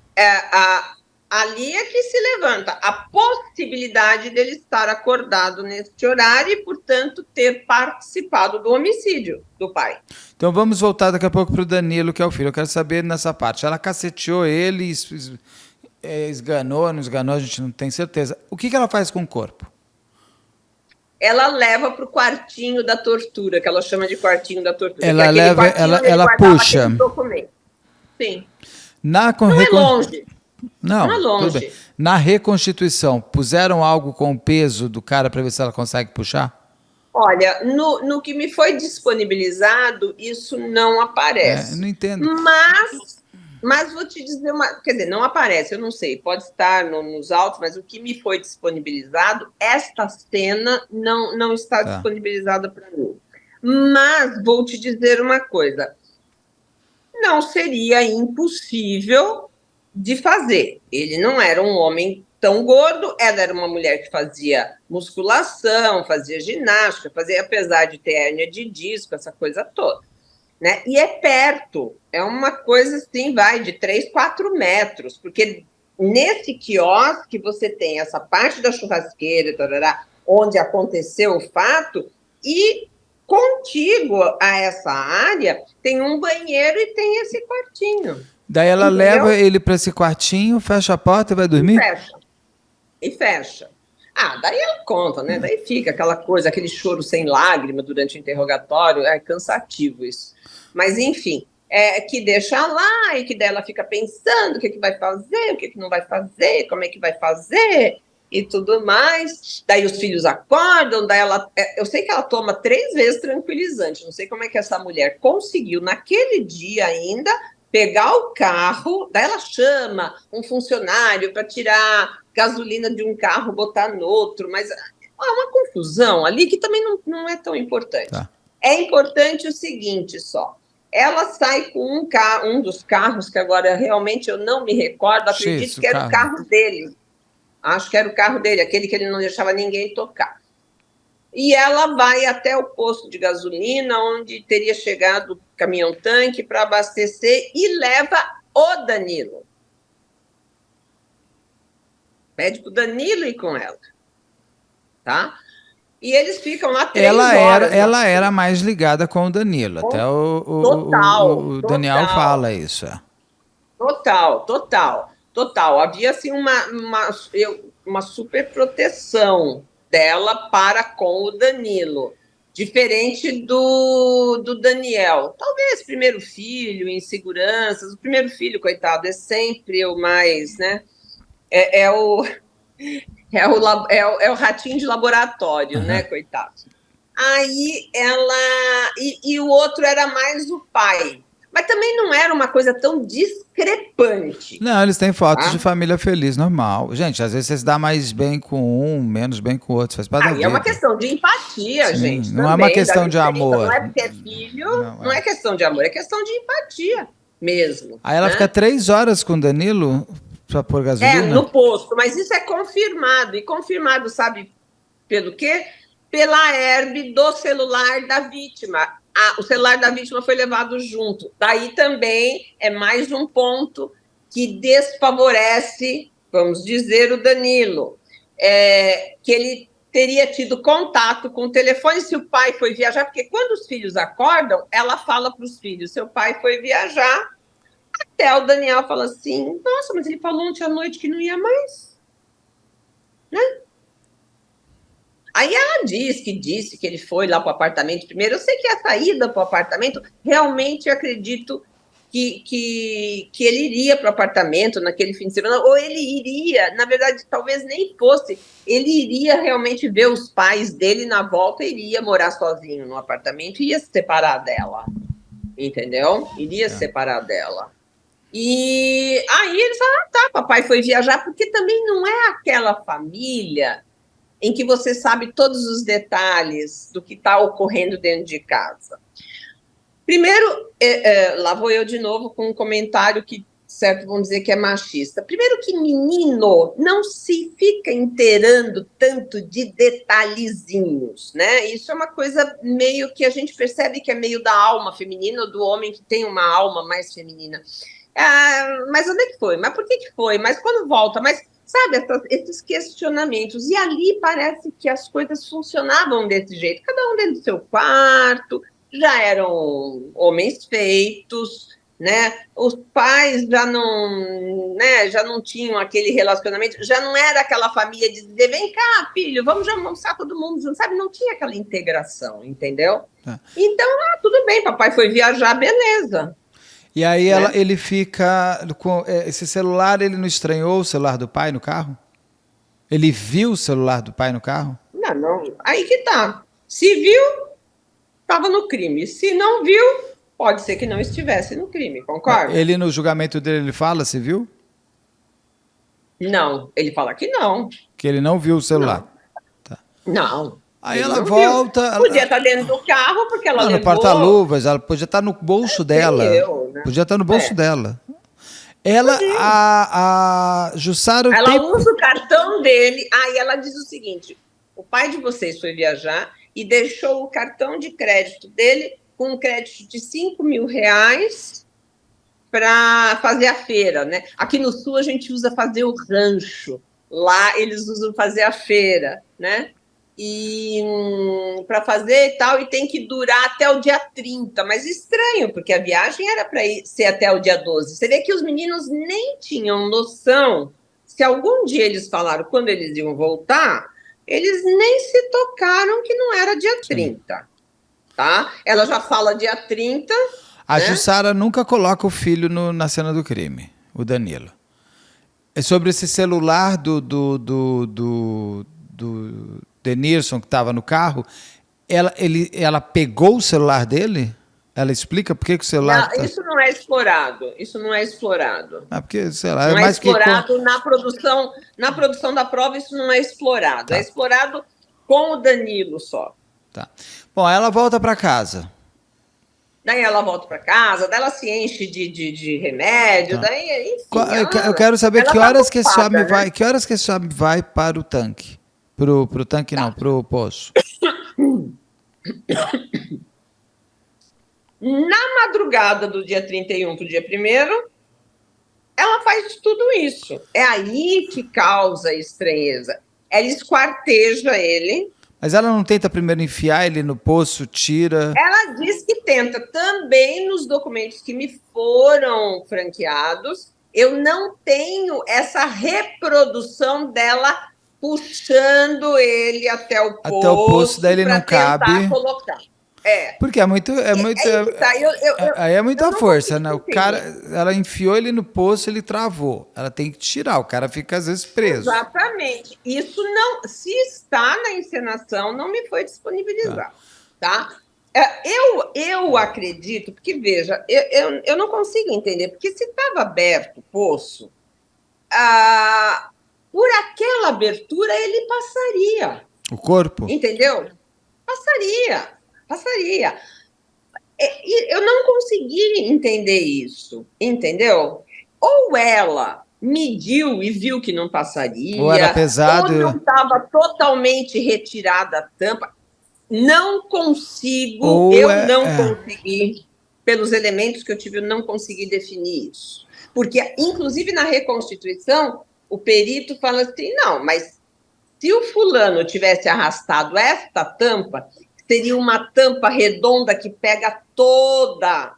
[SPEAKER 2] ali é que se levanta a possibilidade dele estar acordado neste horário e, portanto, ter participado do homicídio do pai.
[SPEAKER 3] Então vamos voltar daqui a pouco para o Danilo, que é o filho. Eu quero saber nessa parte. Ela caceteou ele, esganou, não esganou, a gente não tem certeza. O que ela faz com o corpo?
[SPEAKER 2] Ela leva para o quartinho da tortura, que ela chama de quartinho da tortura.
[SPEAKER 3] Ela leva, ela puxa.
[SPEAKER 2] Sim.
[SPEAKER 3] Não
[SPEAKER 2] é longe.
[SPEAKER 3] Não é longe. Tudo bem. Na reconstituição, puseram algo com o peso do cara para ver se ela consegue puxar?
[SPEAKER 2] Olha, no que me foi disponibilizado, isso não aparece.
[SPEAKER 3] Não entendo.
[SPEAKER 2] Mas vou te dizer quer dizer, não aparece, eu não sei, pode estar nos autos, mas o que me foi disponibilizado, esta cena não está disponibilizada para mim. Mas vou te dizer uma coisa, não seria impossível de fazer. Ele não era um homem tão gordo, ela era uma mulher que fazia musculação, fazia ginástica, apesar de ter hérnia de disco, essa coisa toda. Né? E é perto, é uma coisa assim, de 3, 4 metros, porque nesse quiosque você tem essa parte da churrasqueira, tarará, onde aconteceu o fato, e contíguo a essa área tem um banheiro e tem esse quartinho.
[SPEAKER 3] Daí ela leva ele para esse quartinho, fecha a porta e vai dormir?
[SPEAKER 2] E fecha. Daí ela conta, né? Daí fica aquela coisa, aquele choro sem lágrima durante o interrogatório, é cansativo isso. Mas, enfim, que deixa lá e que daí ela fica pensando o que vai fazer, o que não vai fazer, como é que vai fazer e tudo mais. Daí os filhos acordam, daí eu sei que ela toma 3 vezes tranquilizante, não sei como é que essa mulher conseguiu, naquele dia ainda, pegar o carro, daí ela chama um funcionário para tirar gasolina de um carro, botar no outro, mas há uma confusão ali que também não é tão importante. Tá. É importante o seguinte só, ela sai com um dos carros, que agora realmente eu não me recordo, acredito que era o carro dele. Acho que era o carro dele, aquele que ele não deixava ninguém tocar. E ela vai até o posto de gasolina, onde teria chegado o caminhão-tanque para abastecer, e leva o Danilo. Pede para o Danilo ir com ela. Tá? E eles ficam lá 3 horas.
[SPEAKER 3] Ela era mais ligada com o Danilo. Até o Daniel fala isso.
[SPEAKER 2] Total. Havia assim, uma super proteção dela para com o Danilo. Diferente do Daniel. Talvez primeiro filho, inseguranças. O primeiro filho, coitado, é sempre o mais, né? É o ratinho de laboratório, né, coitado? Aí ela... E o outro era mais o pai. Mas também não era uma coisa tão discrepante.
[SPEAKER 3] Não, eles têm fotos de família feliz, normal. Gente, às vezes você se dá mais bem com um, menos bem com o outro. Faz parte da vida.
[SPEAKER 2] É uma questão de empatia,
[SPEAKER 3] sim,
[SPEAKER 2] gente.
[SPEAKER 3] Não também, é uma questão de amor.
[SPEAKER 2] Não é porque é filho, não é questão de amor, é questão de empatia mesmo.
[SPEAKER 3] Aí ela fica 3 horas com o Danilo para pôr gasolina?
[SPEAKER 2] No posto, mas isso é confirmado. E confirmado, sabe pelo quê? Pela herb do celular da vítima. O celular da vítima foi levado junto. Daí também é mais um ponto que desfavorece, vamos dizer, o Danilo. Que ele teria tido contato com o telefone se o pai foi viajar, porque quando os filhos acordam, ela fala para os filhos, seu pai foi viajar, até o Daniel fala assim, nossa, mas ele falou ontem à noite que não ia mais. Né? Aí ela disse que ele foi lá para o apartamento primeiro. Eu sei que a saída para o apartamento, realmente eu acredito que ele iria para o apartamento naquele fim de semana, ou ele iria, na verdade, talvez nem fosse, ele iria realmente ver os pais dele na volta, iria morar sozinho no apartamento e ia se separar dela, entendeu? Iria se separar dela. E aí eles falaram, papai foi viajar, porque também não é aquela família em que você sabe todos os detalhes do que está ocorrendo dentro de casa. Primeiro, lá vou eu de novo com um comentário que certo, vamos dizer que é machista. Primeiro que menino não se fica inteirando tanto de detalhezinhos, né? Isso é uma coisa meio que a gente percebe que é meio da alma feminina, do homem que tem uma alma mais feminina. Mas onde é que foi? Mas por que foi? Mas quando volta? Mas, sabe, esses questionamentos. E ali parece que as coisas funcionavam desse jeito. Cada um dentro do seu quarto, já eram homens feitos, né? Os pais já não, né, já não tinham aquele relacionamento, já não era aquela família de dizer, vem cá, filho, vamos já almoçar todo mundo junto, sabe? Não tinha aquela integração, entendeu? Então, tudo bem, papai foi viajar, beleza.
[SPEAKER 3] E aí ele fica com esse celular, ele não estranhou o celular do pai no carro? Ele viu o celular do pai no carro?
[SPEAKER 2] Não. Aí que tá. Se viu, estava no crime. Se não viu, pode ser que não estivesse no crime, concorda?
[SPEAKER 3] Ele, no julgamento dele, ele fala se viu?
[SPEAKER 2] Não, ele fala que não.
[SPEAKER 3] Que ele não viu o celular.
[SPEAKER 2] Não.
[SPEAKER 3] Aí ela volta...
[SPEAKER 2] Podia estar dentro do carro, porque ela levou...
[SPEAKER 3] no porta-luvas, ela podia estar no bolso dela.
[SPEAKER 2] Né?
[SPEAKER 3] Podia estar no bolso dela. Ela, a Jussara...
[SPEAKER 2] Ela usa o cartão dele, aí ela diz o seguinte, o pai de vocês foi viajar e deixou o cartão de crédito dele com um crédito de R$5.000 para fazer a feira, né? Aqui no Sul a gente usa fazer o rancho, lá eles usam fazer a feira, né? E para fazer e tal, e tem que durar até o dia 30, mas estranho, porque a viagem era para ser até o dia 12. Você vê que os meninos nem tinham noção, se algum dia eles falaram quando eles iam voltar, eles nem se tocaram que não era dia 30, tá? Ela já fala dia 30.
[SPEAKER 3] A Jussara nunca coloca o filho na cena do crime, o Danilo. É sobre esse celular do Denilson, que estava no carro, ela pegou o celular dele? Ela explica por que o celular...
[SPEAKER 2] Não, isso não é explorado. Isso não é explorado.
[SPEAKER 3] Porque, sei lá...
[SPEAKER 2] Não é explorado na produção da prova, isso não é explorado. Tá. É explorado com o Danilo só.
[SPEAKER 3] Tá. Bom, ela volta para casa.
[SPEAKER 2] Daí ela volta para casa, daí ela se enche de remédio, daí, enfim...
[SPEAKER 3] Eu quero saber que horas que esse homem vai... Que horas que esse homem vai para o tanque? Pro tanque não, pro poço.
[SPEAKER 2] Na madrugada do dia 31 para o dia 1º, ela faz tudo isso. É aí que causa estranheza. Ela esquarteja ele.
[SPEAKER 3] Mas ela não tenta primeiro enfiar ele no poço, tira...
[SPEAKER 2] Ela diz que tenta. Também nos documentos que me foram franqueados, eu não tenho essa reprodução dela puxando ele até o poço,
[SPEAKER 3] daí ele não cabe.
[SPEAKER 2] Colocar.
[SPEAKER 3] Porque é muita força, né? O cara, ela enfiou ele no poço, ele travou. Ela tem que tirar, o cara fica às vezes preso.
[SPEAKER 2] Exatamente. Isso não, se está na encenação, não me foi disponibilizado, tá? Eu acredito, porque veja, eu não consigo entender, porque se estava aberto o poço, por aquela abertura ele passaria.
[SPEAKER 3] O corpo?
[SPEAKER 2] Entendeu? Passaria. Eu não consegui entender isso, entendeu? Ou ela mediu e viu que não passaria,
[SPEAKER 3] ou era pesado,
[SPEAKER 2] ou não estava totalmente retirada a tampa. Não consigo, consegui, pelos elementos que eu tive, eu não consegui definir isso. Porque, inclusive, na reconstituição, o perito fala assim, não, mas se o fulano tivesse arrastado esta tampa, seria uma tampa redonda que pega toda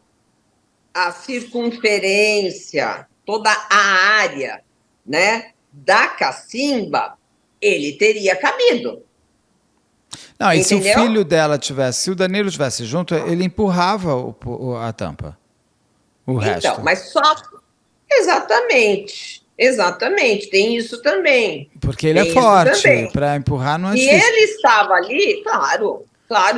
[SPEAKER 2] a circunferência, toda a área, né, da cacimba, ele teria cabido.
[SPEAKER 3] Não, e se o filho dela tivesse, se o Danilo tivesse junto, ele empurrava a tampa, o resto.
[SPEAKER 2] Então, mas só... Exatamente, tem isso também.
[SPEAKER 3] Porque ele é forte, para empurrar não é difícil.
[SPEAKER 2] E ele estava ali, claro,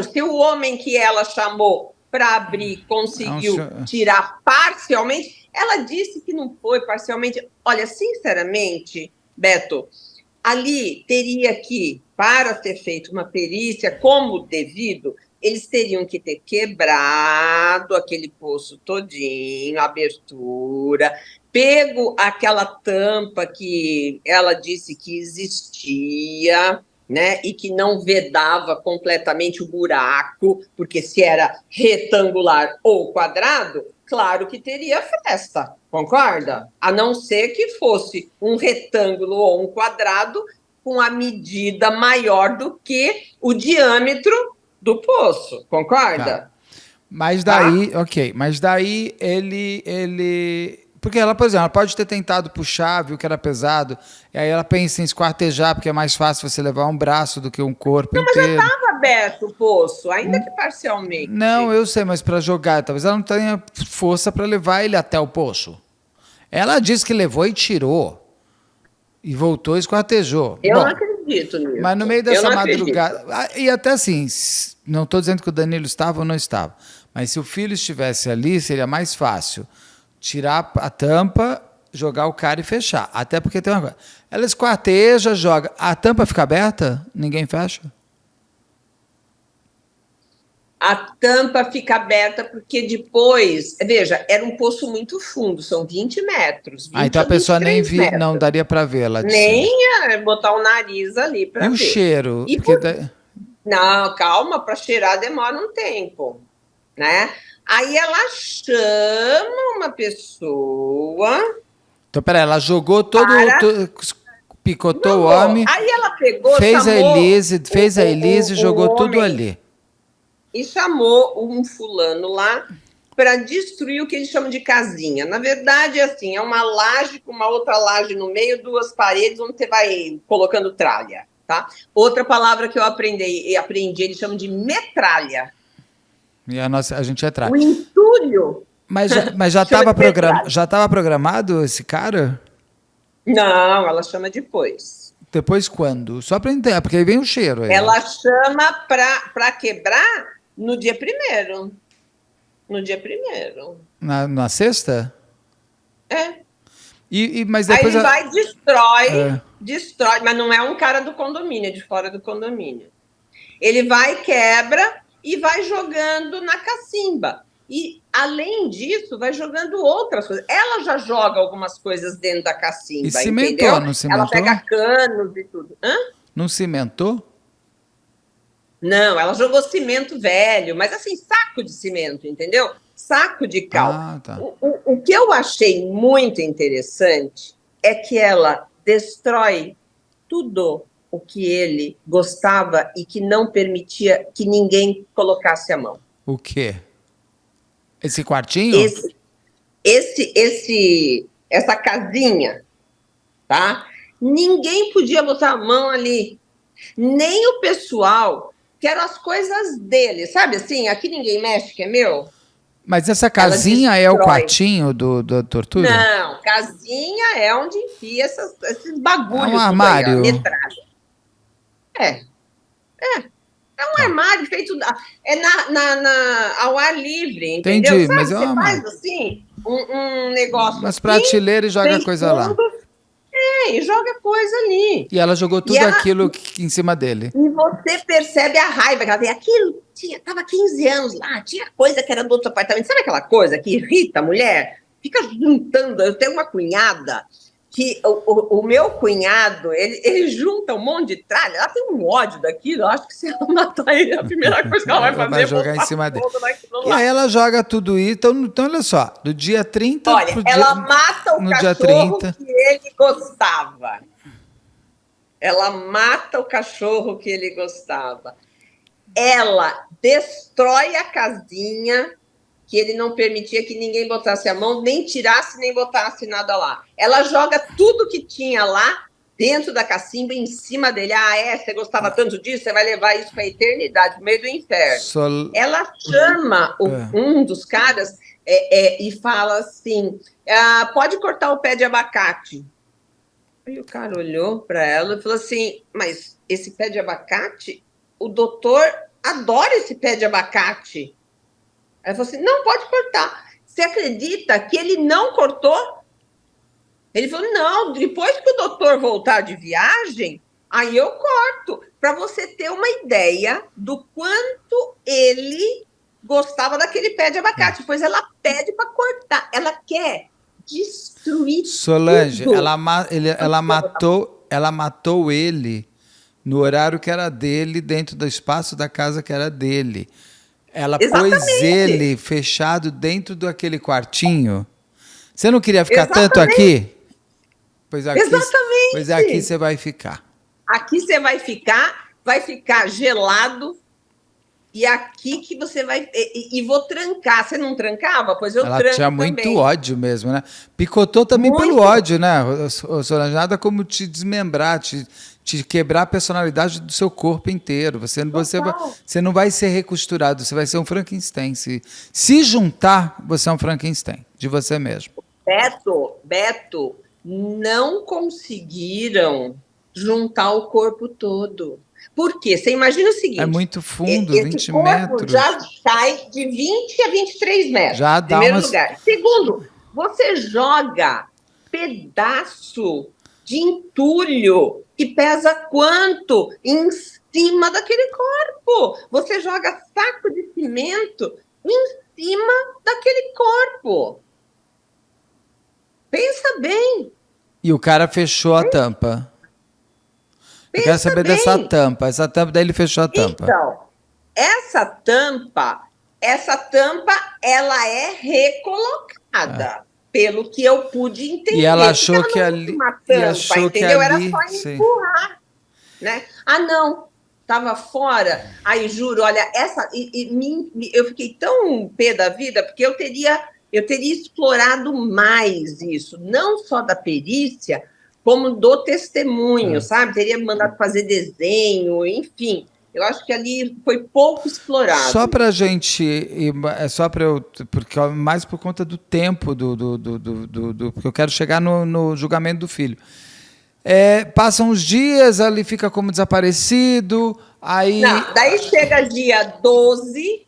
[SPEAKER 2] se o homem que ela chamou para abrir conseguiu tirar parcialmente, ela disse que não foi parcialmente. Olha, sinceramente, Beto, ali teria que, para ter feito uma perícia como devido, eles teriam que ter quebrado aquele poço todinho, a abertura, pego aquela tampa que ela disse que existia, né, e que não vedava completamente o buraco, porque se era retangular ou quadrado, claro que teria fresta, concorda? A não ser que fosse um retângulo ou um quadrado com a medida maior do que o diâmetro do poço, concorda?
[SPEAKER 3] Tá. Mas daí, ok, mas daí ele... Porque ela, por exemplo, ela pode ter tentado puxar, viu que era pesado, e aí ela pensa em esquartejar, porque é mais fácil você levar um braço do que um corpo inteiro.
[SPEAKER 2] Mas já estava aberto o poço, ainda que parcialmente.
[SPEAKER 3] Não, eu sei, mas para jogar, talvez ela não tenha força para levar ele até o poço. Ela disse que levou e tirou. E voltou e esquartejou.
[SPEAKER 2] Eu não acredito nisso.
[SPEAKER 3] Mas no meio dessa madrugada... E até assim, não estou dizendo que o Danilo estava ou não estava, mas se o filho estivesse ali, seria mais fácil tirar a tampa, jogar o cara e fechar. Até porque tem uma coisa. Ela esquarteja, joga. A tampa fica aberta? Ninguém fecha?
[SPEAKER 2] A tampa fica aberta porque depois... Veja, era um poço muito fundo, são 20 metros. 20
[SPEAKER 3] então a pessoa nem
[SPEAKER 2] via,
[SPEAKER 3] não daria para ver lá de
[SPEAKER 2] nem
[SPEAKER 3] cima.
[SPEAKER 2] botar o nariz ali para ver.
[SPEAKER 3] E o cheiro?
[SPEAKER 2] E Não, calma, para cheirar demora um tempo, né? Aí ela chama uma pessoa...
[SPEAKER 3] Então, peraí, ela jogou picotou o homem,
[SPEAKER 2] aí ela pegou,
[SPEAKER 3] fez a Elise e jogou tudo ali.
[SPEAKER 2] E chamou um fulano lá para destruir o que eles chamam de casinha. Na verdade, é assim, é uma laje com uma outra laje no meio, 2 paredes, onde você vai colocando tralha, tá? Outra palavra que eu aprendi, eles chamam de metralha.
[SPEAKER 3] E a gente é tralha.
[SPEAKER 2] O entulho.
[SPEAKER 3] Mas já estava programado esse cara?
[SPEAKER 2] Não, ela chama depois.
[SPEAKER 3] Depois quando? Só para entender, porque aí vem o cheiro. Aí.
[SPEAKER 2] Ela chama para quebrar no dia 1º. No dia 1º.
[SPEAKER 3] Na sexta?
[SPEAKER 2] É.
[SPEAKER 3] Mas depois
[SPEAKER 2] aí ele vai, destrói, mas não é um cara do condomínio, é de fora do condomínio. Ele vai, quebra e vai jogando na cacimba. E, além disso, vai jogando outras coisas. Ela já joga algumas coisas dentro da cacimba,
[SPEAKER 3] e cimentou,
[SPEAKER 2] entendeu?
[SPEAKER 3] não cimentou?
[SPEAKER 2] Ela pega canos e tudo. Hã?
[SPEAKER 3] Não cimentou?
[SPEAKER 2] Não, ela jogou cimento velho, mas assim, saco de cimento, entendeu? Saco de cal.
[SPEAKER 3] Tá.
[SPEAKER 2] O que eu achei muito interessante é que ela destrói tudo o que ele gostava e que não permitia que ninguém colocasse a mão.
[SPEAKER 3] O quê? Esse quartinho?
[SPEAKER 2] Essa casinha, tá? Ninguém podia botar a mão ali. Nem o pessoal, que eram as coisas dele, sabe assim? Aqui ninguém mexe, que é meu.
[SPEAKER 3] Mas essa casinha é o quartinho do tortura?
[SPEAKER 2] Não, casinha é onde enfia esses bagulhos.
[SPEAKER 3] É um armário.
[SPEAKER 2] Aí, É um armário feito ao ar livre, entendeu?
[SPEAKER 3] Entendi,
[SPEAKER 2] sabe?
[SPEAKER 3] mas
[SPEAKER 2] Você faz assim, um negócio.
[SPEAKER 3] Umas prateleiras e joga coisa lá.
[SPEAKER 2] E joga coisa ali.
[SPEAKER 3] E ela jogou tudo aquilo em cima dele.
[SPEAKER 2] E você percebe a raiva que ela tem. Aquilo tava 15 anos lá, tinha coisa que era do outro apartamento. Sabe aquela coisa que irrita a mulher? Fica juntando. Eu tenho uma cunhada que o meu cunhado, ele junta um monte de tralha. Ela tem um ódio daquilo. Eu acho que se ela matar ele, a primeira coisa que ela vai fazer
[SPEAKER 3] vai jogar em cima dele.
[SPEAKER 2] E
[SPEAKER 3] aí ela joga tudo isso. Então, olha só, do dia 30...
[SPEAKER 2] Olha, ela mata o cachorro que ele gostava. Ela mata o cachorro que ele gostava. Ela destrói a casinha que ele não permitia que ninguém botasse a mão, nem tirasse, nem botasse nada lá. Ela joga tudo que tinha lá dentro da cacimba, em cima dele. Você gostava tanto disso, você vai levar isso para a eternidade, no meio do inferno. Ela chama um dos caras e fala assim, pode cortar o pé de abacate. Aí o cara olhou para ela e falou assim, mas esse pé de abacate, o doutor adora esse pé de abacate. Aí ela falou assim, não, pode cortar. Você acredita que ele não cortou? Ele falou, não, depois que o doutor voltar de viagem, Aí eu corto, para você ter uma ideia do quanto ele gostava daquele pé de abacate. Pois ela pede para cortar, ela quer destruir
[SPEAKER 3] Solange,
[SPEAKER 2] tudo.
[SPEAKER 3] ela matou ele no horário que era dele, dentro do espaço da casa que era dele. Ela pôs ele fechado dentro daquele quartinho. Você não queria ficar tanto aqui? Pois aqui você vai ficar.
[SPEAKER 2] Aqui você vai ficar gelado, e aqui que você vai... E vou trancar. Você não trancava? Pois eu tranco também.
[SPEAKER 3] Ela tinha muito ódio mesmo, né? Picotou também muito pelo ódio, né? Solange, nada como te desmembrar, te quebrar a personalidade do seu corpo inteiro. Você não vai ser recosturado, você vai ser um Frankenstein. Se juntar, você é um Frankenstein, de você mesmo.
[SPEAKER 2] Beto, não conseguiram juntar o corpo todo. Por quê? Você imagina o seguinte...
[SPEAKER 3] É muito fundo,
[SPEAKER 2] esse
[SPEAKER 3] 20
[SPEAKER 2] corpo
[SPEAKER 3] metros.
[SPEAKER 2] Já sai de 20 a 23 metros.
[SPEAKER 3] Já dá
[SPEAKER 2] primeiro lugar. Segundo, você joga pedaço de entulho que pesa quanto em cima daquele corpo? Você joga saco de cimento em cima daquele corpo. Pensa bem.
[SPEAKER 3] E o cara fechou a tampa. Eu quero saber dessa tampa. Essa tampa, daí ele fechou a tampa.
[SPEAKER 2] Então, essa tampa, ela é recolocada, pelo que eu pude entender.
[SPEAKER 3] E ela achou que ali...
[SPEAKER 2] entendeu? Era só empurrar, né? Ah, não, estava fora. Aí, juro, olha, eu fiquei tão pé da vida, porque eu teria explorado mais isso, não só da perícia, como do testemunho, sabe? Teria mandado fazer desenho, enfim. Eu acho que ali foi pouco explorado.
[SPEAKER 3] Só para a gente, só para eu, porque mais por conta do tempo porque eu quero chegar no julgamento do filho. Passam os dias, ele fica como desaparecido, aí...
[SPEAKER 2] Não, daí chega dia 12,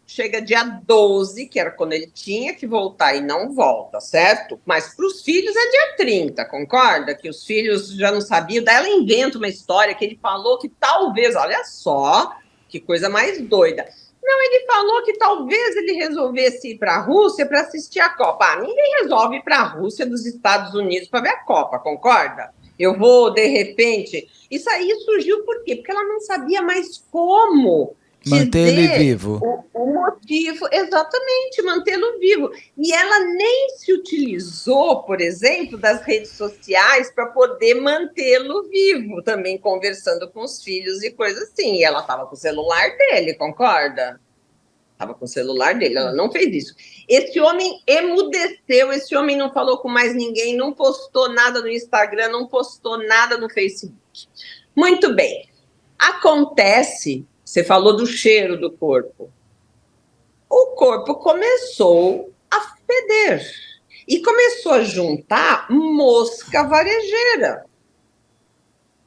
[SPEAKER 2] que era quando ele tinha que voltar e não volta, certo? Mas para os filhos é dia 30, concorda? Que os filhos já não sabiam, daí ela inventa uma história que ele falou que talvez, olha só, que coisa mais doida. Não, ele falou que talvez ele resolvesse ir para a Rússia para assistir a Copa. Ah, ninguém resolve ir para a Rússia dos Estados Unidos para ver a Copa, concorda? Eu vou, de repente... Isso aí surgiu por quê? Porque ela não sabia mais como
[SPEAKER 3] manter ele vivo.
[SPEAKER 2] O motivo, exatamente, mantê-lo vivo. E ela nem se utilizou, por exemplo, das redes sociais para poder mantê-lo vivo, também conversando com os filhos e coisas assim. E ela estava com o celular dele, concorda? Estava com o celular dele, ela não fez isso. Esse homem emudeceu, esse homem não falou com mais ninguém, não postou nada no Instagram, não postou nada no Facebook. Muito bem. Acontece, você falou do cheiro do corpo. O corpo começou a feder e começou a juntar mosca varejeira.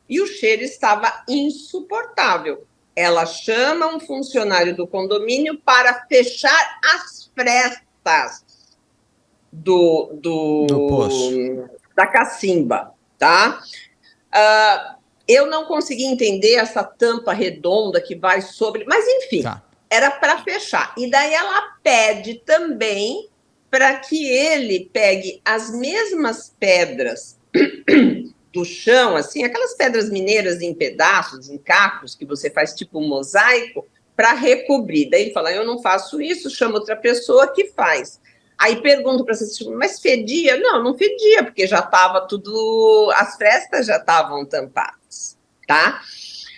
[SPEAKER 2] E o cheiro estava insuportável. Ela chama um funcionário do condomínio para fechar as frestas do
[SPEAKER 3] poço,
[SPEAKER 2] da cacimba, tá? Eu não consegui entender essa tampa redonda que vai sobre... Mas, enfim, era para fechar. E daí ela pede também para que ele pegue as mesmas pedras do chão, assim, aquelas pedras mineiras em pedaços, em cacos, que você faz tipo um mosaico, para recobrir. Daí ele fala, eu não faço isso, chama outra pessoa que faz. Aí pergunto para você, mas fedia? Não, não fedia, porque já estava tudo, as frestas já estavam tampadas, tá?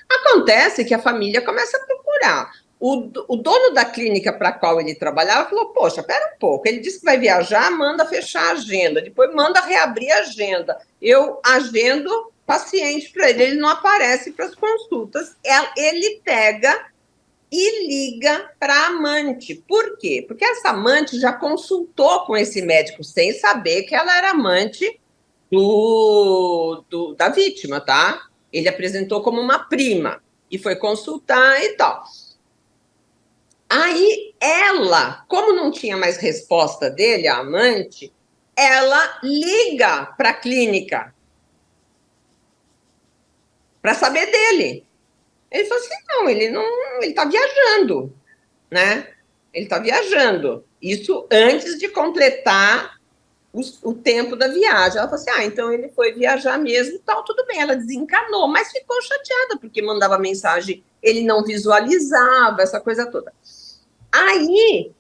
[SPEAKER 2] Acontece que a família começa a procurar. O dono da clínica para a qual ele trabalhava falou, poxa, pera um pouco, ele disse que vai viajar, manda fechar a agenda, depois manda reabrir a agenda. Eu agendo paciente para ele não aparece para as consultas. Ele pega e liga para a amante. Por quê? Porque essa amante já consultou com esse médico sem saber que ela era amante da vítima, tá? Ele apresentou como uma prima e foi consultar e tal. Aí ela, como não tinha mais resposta dele, a amante, ela liga para a clínica. para saber dele. Ele falou assim, ele está viajando, né? Ele está viajando. Isso antes de completar o tempo da viagem. Ela falou assim, então ele foi viajar mesmo e tal, tudo bem. Ela desencanou, mas ficou chateada, porque mandava mensagem, ele não visualizava, essa coisa toda. Aí,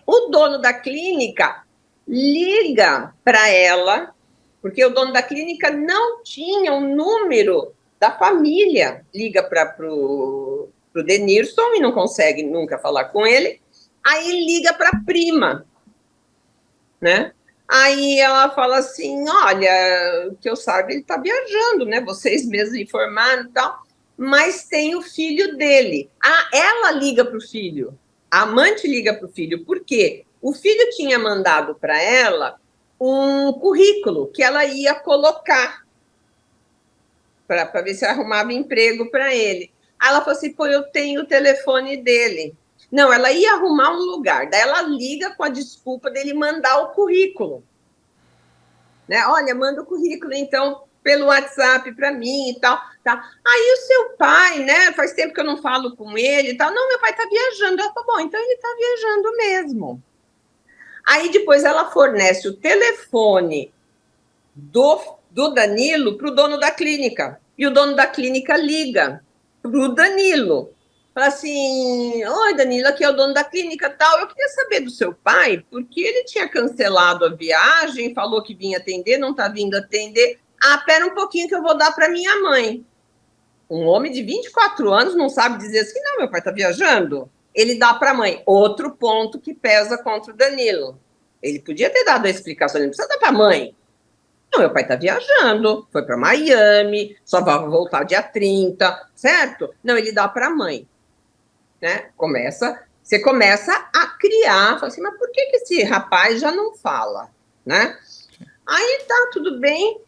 [SPEAKER 2] o dono da clínica liga para ela, porque o dono da clínica não tinha o número da família, liga para o Denilson e não consegue nunca falar com ele, aí liga para a prima, né? Aí ela fala assim, olha, que eu saiba, ele está viajando, né? Vocês mesmos informaram e tal, mas tem o filho dele. Ela liga para o filho, a amante liga para o filho, por quê? O filho tinha mandado para ela um currículo que ela ia colocar para ver se arrumava emprego para ele. Aí ela falou assim, eu tenho o telefone dele. Não, ela ia arrumar um lugar, daí ela liga com a desculpa dele mandar o currículo. Né? Olha, manda o currículo, então, pelo WhatsApp para mim e tal. Tá. Aí o seu pai, né? Faz tempo que eu não falo com ele e tal. Não, meu pai está viajando. Ela falou, bom, então ele está viajando mesmo. Aí depois ela fornece o telefone do Danilo para o dono da clínica. E o dono da clínica liga para o Danilo. Fala assim, oi Danilo, aqui é o dono da clínica tal, eu queria saber do seu pai, porque ele tinha cancelado a viagem, falou que vinha atender, não está vindo atender. Pera um pouquinho que eu vou dar para minha mãe. Um homem de 24 anos não sabe dizer assim, não, meu pai está viajando. Ele dá para a mãe. Outro ponto que pesa contra o Danilo. Ele podia ter dado a explicação, ele não precisa dar para a mãe. Não, meu pai está viajando, foi para Miami, só vai voltar dia 30, certo? Não, ele dá para a mãe. Né? Você começa a criar, fala assim, mas por que esse rapaz já não fala? Né? Aí tá, tudo bem.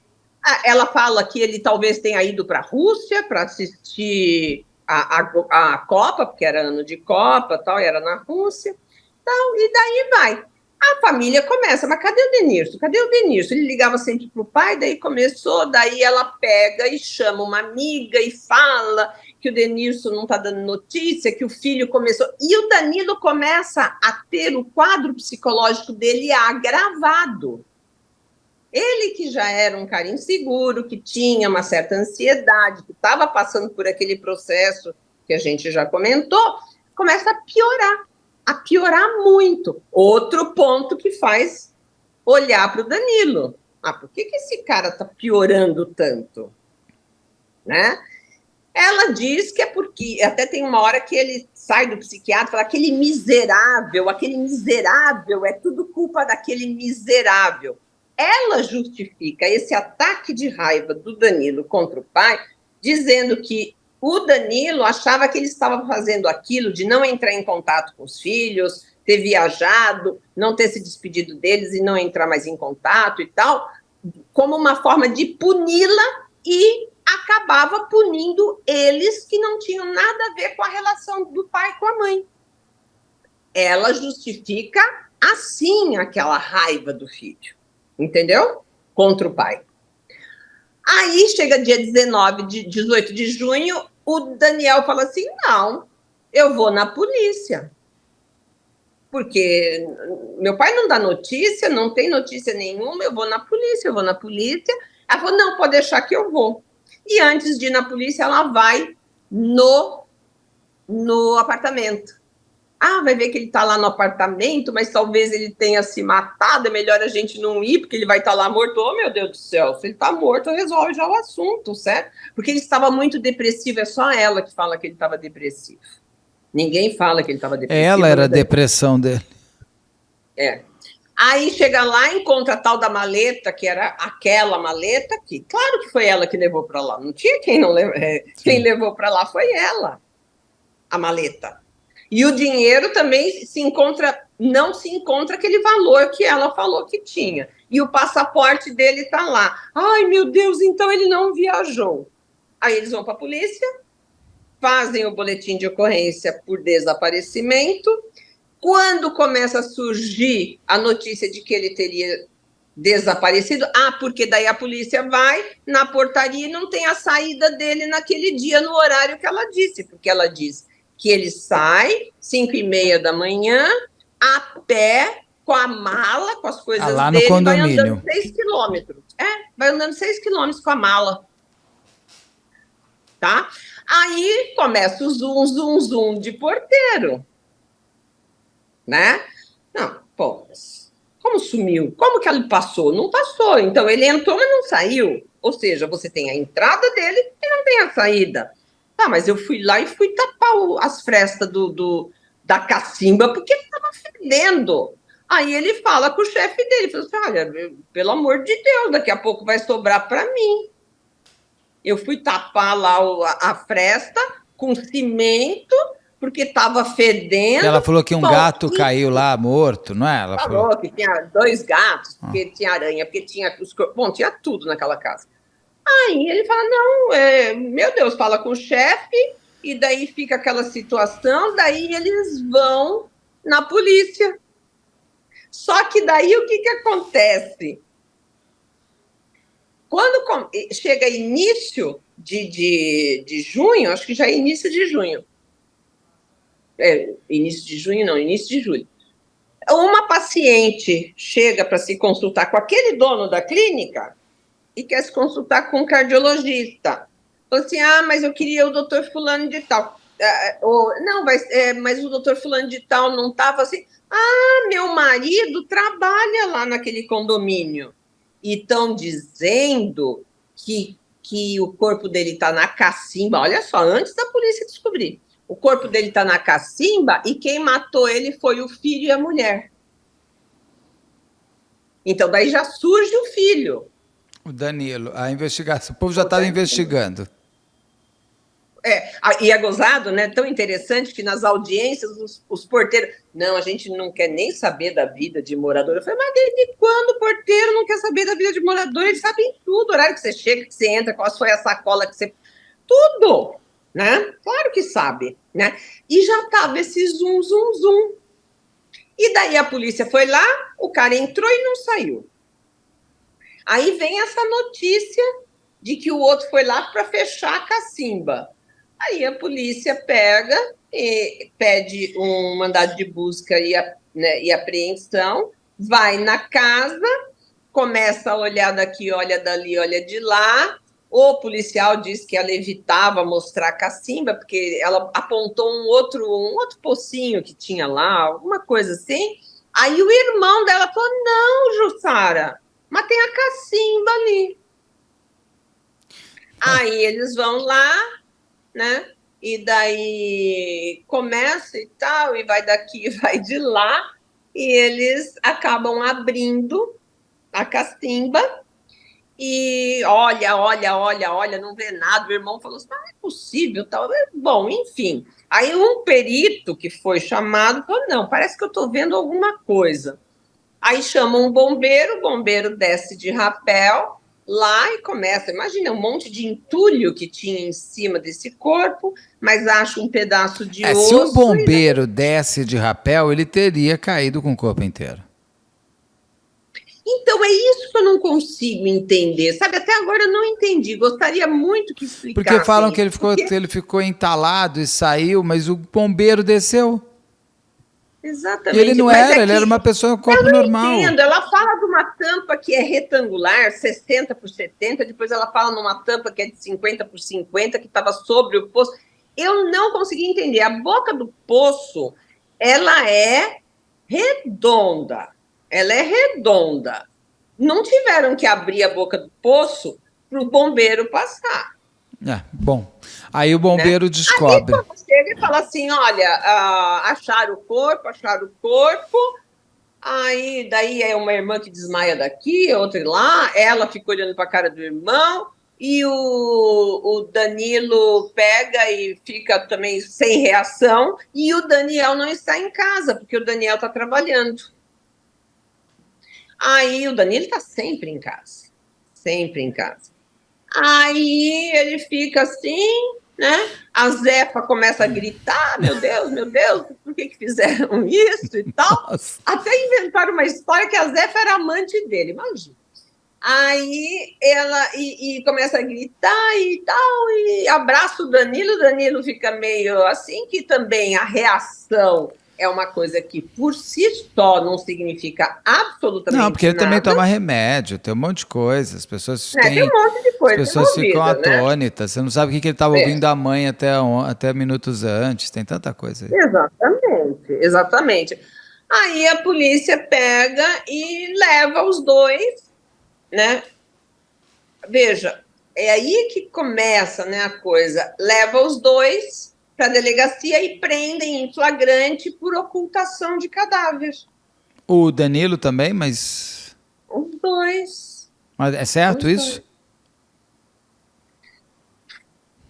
[SPEAKER 2] Ela fala que ele talvez tenha ido para a Rússia para assistir a Copa, porque era ano de Copa, tal, e era na Rússia. Tal, e daí vai. A família começa, mas cadê o Denilson? Cadê o Denilson? Ele ligava sempre para o pai, daí começou, daí ela pega e chama uma amiga e fala que o Denilson não está dando notícia, que o filho começou... E o Danilo começa a ter o quadro psicológico dele agravado. Ele que já era um cara inseguro, que tinha uma certa ansiedade, que estava passando por aquele processo que a gente já comentou, começa a piorar muito. Outro ponto que faz olhar para o Danilo. Por que esse cara está piorando tanto? Né? Ela diz que é porque, até tem uma hora que ele sai do psiquiatra e fala, aquele miserável, é tudo culpa daquele miserável. Ela justifica esse ataque de raiva do Danilo contra o pai, dizendo que o Danilo achava que ele estava fazendo aquilo de não entrar em contato com os filhos, ter viajado, não ter se despedido deles e não entrar mais em contato e tal, como uma forma de puni-la e acabava punindo eles que não tinham nada a ver com a relação do pai com a mãe. Ela justifica assim aquela raiva do filho, entendeu? Contra o pai. Aí chega dia 18 de junho, o Daniel fala assim, não, eu vou na polícia. Porque meu pai não dá notícia, não tem notícia nenhuma, eu vou na polícia. Ela falou, não, pode deixar que eu vou. E antes de ir na polícia, ela vai no apartamento. Vai ver que ele está lá no apartamento, mas talvez ele tenha se matado, é melhor a gente não ir, porque ele vai estar lá morto. Oh, meu Deus do céu, se ele está morto, resolve já o assunto, certo? Porque ele estava muito depressivo, é só ela que fala que ele estava depressivo. Ninguém fala que ele estava depressivo.
[SPEAKER 3] Ela era a depressão dele.
[SPEAKER 2] Aí chega lá, encontra a tal da maleta, que era aquela maleta, que claro que foi ela que levou para lá. Não tinha quem não quem levou para lá foi ela, a maleta. E o dinheiro também não se encontra aquele valor que ela falou que tinha. E o passaporte dele está lá. Ai, meu Deus, então ele não viajou. Aí eles vão para a polícia, fazem o boletim de ocorrência por desaparecimento. Quando começa a surgir a notícia de que ele teria desaparecido. Porque daí a polícia vai na portaria e não tem a saída dele naquele dia, no horário que ela disse, porque ela diz que ele sai 5h30 da manhã, a pé, com a mala, com as coisas
[SPEAKER 3] lá no
[SPEAKER 2] dele,
[SPEAKER 3] condomínio.
[SPEAKER 2] vai andando 6 quilômetros. Vai andando 6 quilômetros com a mala. Tá? Aí começa o zoom, zoom, zoom de porteiro. Né? Não, pô, como sumiu? Como que ele passou? Não passou. Então, ele entrou, mas não saiu. Ou seja, você tem a entrada dele e não tem a saída. Mas eu fui lá e fui tapar as frestas da cacimba porque estava fedendo. Aí ele fala com o chefe dele, fala assim, olha, pelo amor de Deus, daqui a pouco vai sobrar para mim. Eu fui tapar lá a fresta com cimento, porque estava fedendo.
[SPEAKER 3] Ela falou que um gato caiu lá morto, não é? Ela
[SPEAKER 2] falou que tinha 2 gatos, porque tinha aranha, porque tinha bom, tinha tudo naquela casa. Aí ele fala, não, meu Deus, fala com o chefe, e daí fica aquela situação, daí eles vão na polícia. Só que daí o que acontece? Quando chega início de junho, acho que já é início de junho. Início de junho, não, início de julho. Uma paciente chega para se consultar com aquele dono da clínica e quer se consultar com um cardiologista. Falou assim, mas eu queria o doutor fulano de tal. Não, mas o doutor fulano de tal não estava assim. Meu marido trabalha lá naquele condomínio. E estão dizendo que o corpo dele está na cacimba. Olha só, antes da polícia descobrir. O corpo dele está na cacimba e quem matou ele foi o filho e a mulher. Então, daí já surge o filho.
[SPEAKER 3] O Danilo, a investigação. O povo já estava investigando.
[SPEAKER 2] E é gozado, né? Tão interessante que nas audiências os porteiros... Não, a gente não quer nem saber da vida de morador. Eu falei, mas desde quando o porteiro não quer saber da vida de morador? Eles sabem tudo, o horário que você chega, que você entra, qual foi a sacola que você... Tudo, né? Claro que sabe, né? E já estava esse zoom, zoom, zoom. E daí a polícia foi lá, o cara entrou e não saiu. Aí vem essa notícia de que o outro foi lá para fechar a cacimba. Aí a polícia pega e pede um mandado de busca e apreensão, vai na casa, começa a olhar daqui, olha dali, olha de lá. O policial diz que ela evitava mostrar a cacimba, porque ela apontou um outro pocinho que tinha lá, alguma coisa assim. Aí o irmão dela falou, não, Jussara, mas tem a cacimba ali. Aí eles vão lá, né? E daí começa e tal, e vai daqui, e vai de lá, e eles acabam abrindo a cacimba e olha, não vê nada. O irmão falou assim, não é possível, tal. Bom, enfim. Aí um perito que foi chamado falou, não, parece que eu estou vendo alguma coisa. Aí chama um bombeiro, o bombeiro desce de rapel lá e começa, imagina, um monte de entulho que tinha em cima desse corpo, mas acha um pedaço de osso.
[SPEAKER 3] Se um bombeiro desce de rapel, ele teria caído com o corpo inteiro.
[SPEAKER 2] Então, é isso que eu não consigo entender, sabe? Até agora eu não entendi, gostaria muito que explicasse.
[SPEAKER 3] Porque falam que ele ficou entalado e saiu, mas o bombeiro desceu.
[SPEAKER 2] Exatamente.
[SPEAKER 3] E ele não era, ele era uma pessoa com corpo normal.
[SPEAKER 2] Eu entendo, ela fala de uma tampa que é retangular, 60 por 70, depois ela fala numa tampa que é de 50 por 50, que estava sobre o poço. Eu não consegui entender. A boca do poço, ela é redonda. Ela é redonda. Não tiveram que abrir a boca do poço para o bombeiro passar.
[SPEAKER 3] Bom, aí o bombeiro descobre.
[SPEAKER 2] Aí quando chega e fala assim, olha, acharam o corpo. Aí daí é uma irmã que desmaia daqui, outra lá, ela fica olhando para a cara do irmão, e o Danilo pega e fica também sem reação, e o Daniel não está em casa, porque o Daniel está trabalhando. Aí o Danilo está sempre em casa. Aí ele fica assim, né? A Zefa começa a gritar, meu Deus, por que fizeram isso e tal? Nossa. Até inventaram uma história que a Zefa era amante dele, imagina. Aí ela começa a gritar e tal, e abraça o Danilo fica meio assim, que também a reação é uma coisa que por si só não significa absolutamente nada.
[SPEAKER 3] Não, porque ele também toma remédio, tem um monte de coisa, as pessoas
[SPEAKER 2] tem um monte de coisa.
[SPEAKER 3] As pessoas ficam atônitas, você não sabe o que ele estava ouvindo da mãe até minutos antes, tem tanta coisa aí.
[SPEAKER 2] Exatamente. Aí a polícia pega e leva os dois, né? Veja, é aí que começa, né, a coisa. Leva os dois para a delegacia e prendem em flagrante por ocultação de cadáver.
[SPEAKER 3] O Danilo também, mas...
[SPEAKER 2] Os dois.
[SPEAKER 3] Mas é certo isso?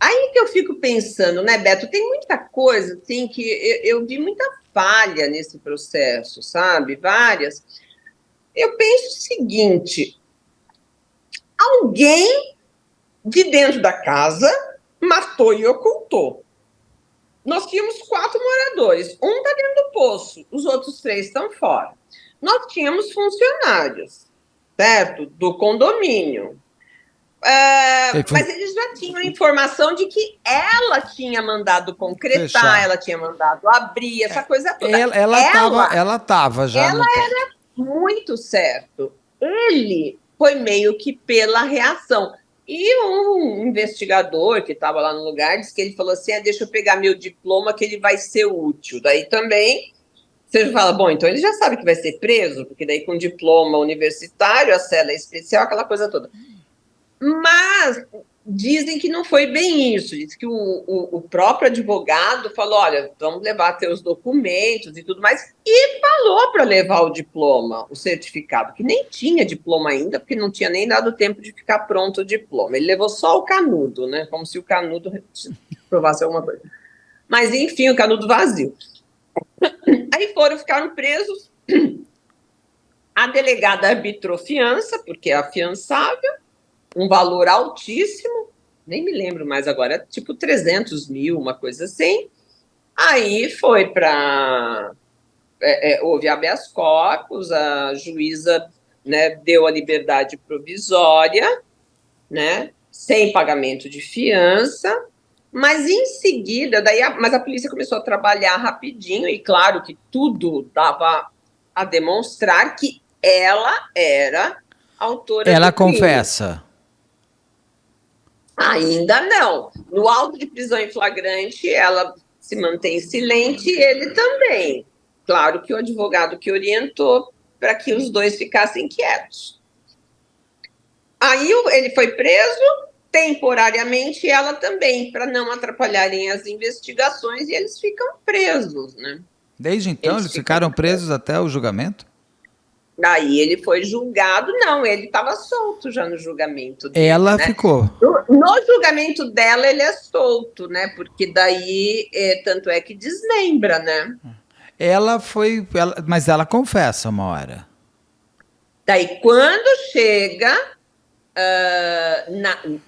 [SPEAKER 2] Aí que eu fico pensando, né, Beto? Tem muita coisa, assim, que eu vi muita falha nesse processo, sabe? Várias. Eu penso o seguinte... Alguém de dentro da casa matou e ocultou. Nós tínhamos 4 moradores. Um está dentro do poço, os outros 3 estão fora. Nós tínhamos funcionários, certo? Do condomínio. Mas eles já tinham informação de que ela tinha mandado concretar, fechar. Ela tinha mandado abrir, essa coisa toda.
[SPEAKER 3] Ela estava já.
[SPEAKER 2] Ela era muito certo. Ele... foi meio que pela reação. E um investigador que estava lá no lugar disse que ele falou assim, deixa eu pegar meu diploma que ele vai ser útil. Daí também, você fala, bom, então ele já sabe que vai ser preso, porque daí com diploma universitário, a cela é especial, aquela coisa toda. Mas dizem que não foi bem isso. Diz que o próprio advogado falou, olha, vamos levar teus documentos e tudo mais, e falou para levar o diploma, o certificado, que nem tinha diploma ainda, porque não tinha nem dado tempo de ficar pronto o diploma. Ele levou só o canudo, né? Como se o canudo provasse alguma coisa. Mas, enfim, o canudo vazio. Aí ficaram presos. A delegada arbitrou fiança, porque é afiançável, um valor altíssimo, nem me lembro mais agora, tipo 300 mil, uma coisa assim. Aí foi para... houve habeas corpus, a juíza, né, deu a liberdade provisória, né, sem pagamento de fiança, mas em seguida, mas a polícia começou a trabalhar rapidinho, e claro que tudo dava a demonstrar que ela era autora
[SPEAKER 3] ela
[SPEAKER 2] do crime.
[SPEAKER 3] Confessa.
[SPEAKER 2] Ainda não. No auto de prisão em flagrante, ela se mantém silente e ele também. Claro que o advogado que orientou para que os dois ficassem quietos. Aí ele foi preso temporariamente e ela também, para não atrapalharem as investigações, e eles ficam presos, né?
[SPEAKER 3] Desde então, eles ficaram presos até o julgamento?
[SPEAKER 2] Daí ele foi julgado, não, ele estava solto já no julgamento dele,
[SPEAKER 3] ela,
[SPEAKER 2] né?
[SPEAKER 3] Ficou.
[SPEAKER 2] No julgamento dela, ele é solto, né? Porque daí, tanto é que desmembra, né?
[SPEAKER 3] Mas ela confessa uma hora.
[SPEAKER 2] Daí, quando chega,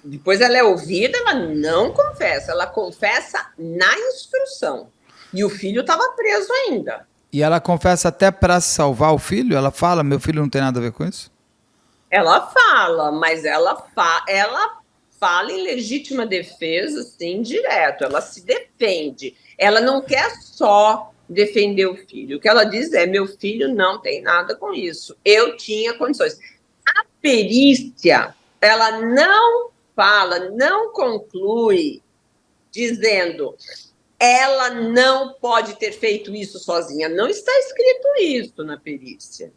[SPEAKER 2] depois ela é ouvida, ela não confessa, ela confessa na instrução. E o filho estava preso ainda.
[SPEAKER 3] E ela confessa até para salvar o filho? Ela fala, meu filho não tem nada a ver com isso?
[SPEAKER 2] Ela fala, mas ela fala em legítima defesa, assim, direto. Ela se defende. Ela não quer só defender o filho. O que ela diz é, meu filho não tem nada com isso. Eu tinha condições. A perícia, ela não fala, não conclui dizendo... ela não pode ter feito isso sozinha. Não está escrito isso na perícia.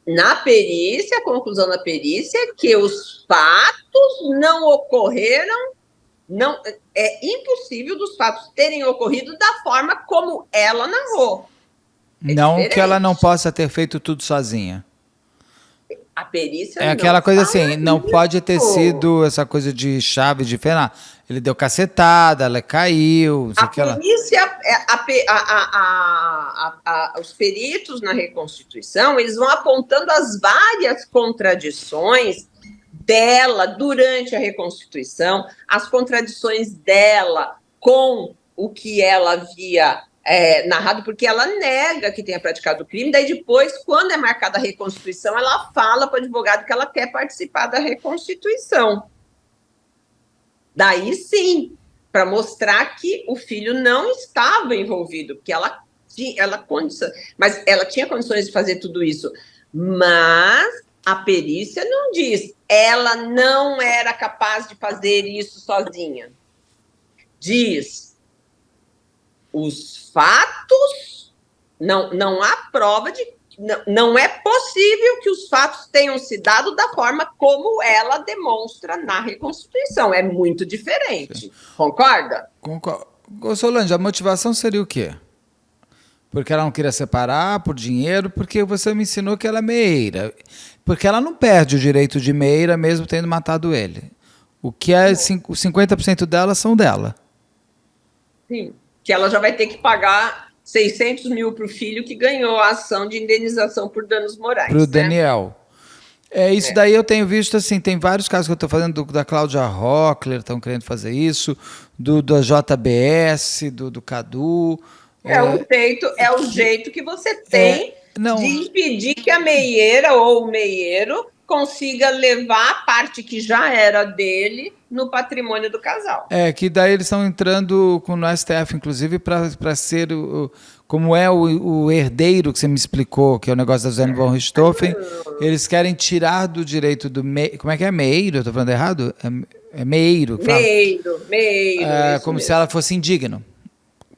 [SPEAKER 2] Na perícia, a conclusão da perícia é que os fatos não ocorreram, não, é impossível dos fatos terem ocorrido da forma como ela narrou.
[SPEAKER 3] Não diferente. Que ela não possa ter feito tudo sozinha.
[SPEAKER 2] A perícia
[SPEAKER 3] é aquela coisa assim, não pode ter sido essa coisa de chave de fenda. Ele deu cacetada, ela caiu.
[SPEAKER 2] A polícia, os peritos na reconstituição, eles vão apontando as várias contradições dela durante a reconstituição, as contradições dela com o que ela havia narrado, porque ela nega que tenha praticado o crime, daí depois, quando é marcada a reconstituição, ela fala para o advogado que ela quer participar da reconstituição. Daí sim, para mostrar que o filho não estava envolvido, porque mas ela tinha condições de fazer tudo isso, mas a perícia não diz, ela não era capaz de fazer isso sozinha. Diz, os fatos, não há prova de, não é possível que os fatos tenham se dado da forma como ela demonstra na reconstituição. É muito diferente. Sim. Concorda?
[SPEAKER 3] Concordo. Solange, a motivação seria o quê? Porque ela não queria separar por dinheiro, porque você me ensinou que ela é meieira. Porque ela não perde o direito de meieira mesmo tendo matado ele. O que é 50% dela são dela.
[SPEAKER 2] Sim, que ela já vai ter que pagar 600 mil para o filho que ganhou a ação de indenização por danos morais.
[SPEAKER 3] Para o Daniel. Isso daí eu tenho visto, assim, tem vários casos que eu estou fazendo, da Cláudia Rockler, estão querendo fazer isso, da JBS, do Cadu.
[SPEAKER 2] É o jeito que você tem de impedir que a meieira ou o meieiro consiga levar a parte que já era dele no patrimônio do casal.
[SPEAKER 3] Que daí eles estão entrando no STF, inclusive, para ser como é o herdeiro que você me explicou, que é o negócio da Suzane von Richthofen. Eles querem tirar do direito do como é que é? Meieiro? Eu estou falando errado? É meieiro.
[SPEAKER 2] Meieiro.
[SPEAKER 3] Como se ela fosse indigna.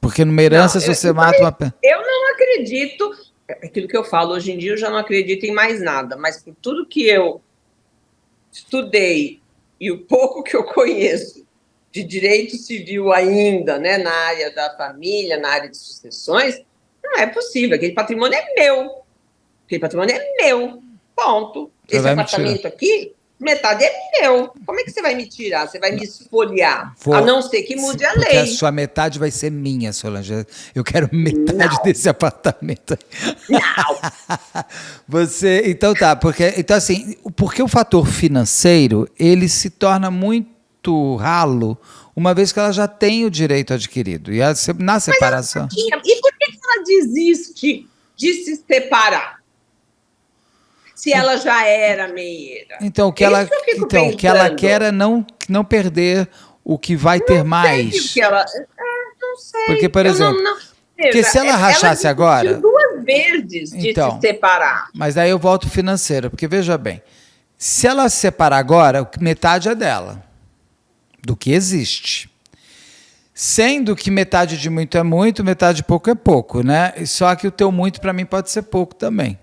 [SPEAKER 3] Porque numa herança, se você mata uma...
[SPEAKER 2] Eu não acredito, aquilo que eu falo hoje em dia, eu já não acredito em mais nada, mas por tudo que eu estudei e o pouco que eu conheço de direito civil ainda, né, na área da família, na área de sucessões, não é possível. Aquele patrimônio é meu. Aquele patrimônio é meu. Ponto. Esse apartamento aqui, metade é meu. Como é que você vai me tirar? Você vai me espoliar? A não ser que mude a lei.
[SPEAKER 3] Porque a sua metade vai ser minha, Solange. Eu quero metade desse apartamento.
[SPEAKER 2] Não.
[SPEAKER 3] Então tá, então assim, porque o fator financeiro, ele se torna muito ralo, uma vez que ela já tem o direito adquirido. E na separação...
[SPEAKER 2] E por que ela desiste de se separar? Se ela já era meieira.
[SPEAKER 3] Então, o que ela quer é não perder o que vai ter mais.
[SPEAKER 2] Sei que ela, não sei.
[SPEAKER 3] Porque, por exemplo, porque se ela rachasse agora...
[SPEAKER 2] Ela duas vezes de se separar.
[SPEAKER 3] Mas aí eu volto financeiro, porque veja bem, se ela se separar agora, metade é dela, do que existe. Sendo que metade de muito é muito, metade de pouco é pouco, né? Só que o teu muito para mim pode ser pouco também.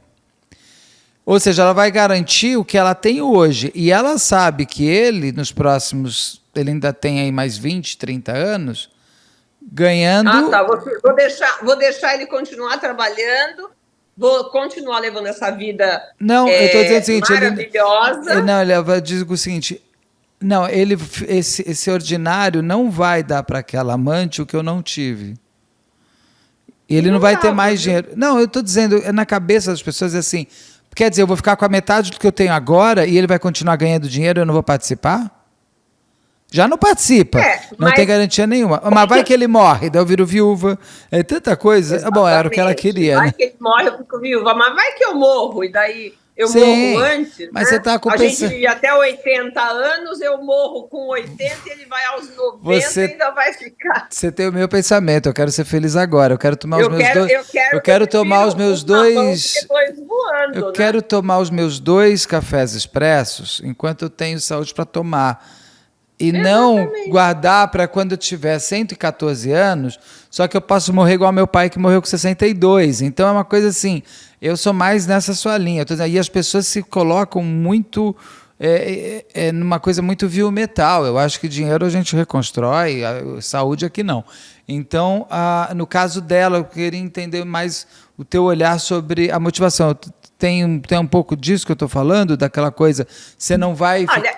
[SPEAKER 3] Ou seja, ela vai garantir o que ela tem hoje. E ela sabe que ele, nos próximos... Ele ainda tem aí mais 20, 30 anos, ganhando...
[SPEAKER 2] Vou deixar ele continuar trabalhando, vou continuar levando essa vida
[SPEAKER 3] eu estou dizendo o seguinte,
[SPEAKER 2] maravilhosa.
[SPEAKER 3] Ele diz o seguinte... Não, esse ordinário não vai dar para aquela amante o que eu não tive. Ele não vai ter mais dinheiro. Não, eu estou dizendo, na cabeça das pessoas é assim... Quer dizer, eu vou ficar com a metade do que eu tenho agora e ele vai continuar ganhando dinheiro e eu não vou participar? Já não participa, não tem garantia nenhuma. Mas vai que ele morre, daí eu viro viúva, é tanta coisa.
[SPEAKER 2] Exatamente.
[SPEAKER 3] Bom, era o que ela queria,
[SPEAKER 2] vai
[SPEAKER 3] né?
[SPEAKER 2] Que ele morre, eu fico viúva, mas vai que eu morro e daí eu morro antes,
[SPEAKER 3] mas
[SPEAKER 2] né?
[SPEAKER 3] você tá com
[SPEAKER 2] a gente vive até 80 anos, eu morro com 80 e ele vai aos 90 e ainda vai ficar.
[SPEAKER 3] Você tem o meu pensamento, eu quero ser feliz agora, eu quero tomar os meus dois... Eu quero tomar os meus dois...
[SPEAKER 2] Voando,
[SPEAKER 3] eu quero tomar os meus 2 cafés expressos enquanto eu tenho saúde para tomar. E não guardar para quando eu tiver 114 anos, só que eu posso morrer igual meu pai que morreu com 62. Então é uma coisa assim, eu sou mais nessa sua linha. E as pessoas se colocam muito numa coisa muito viu-metal. Eu acho que dinheiro a gente reconstrói, a saúde aqui não. Então, no caso dela, eu queria entender mais o teu olhar sobre a motivação. Tem um pouco disso que eu estou falando, daquela coisa, você não vai ficar...
[SPEAKER 2] Olha,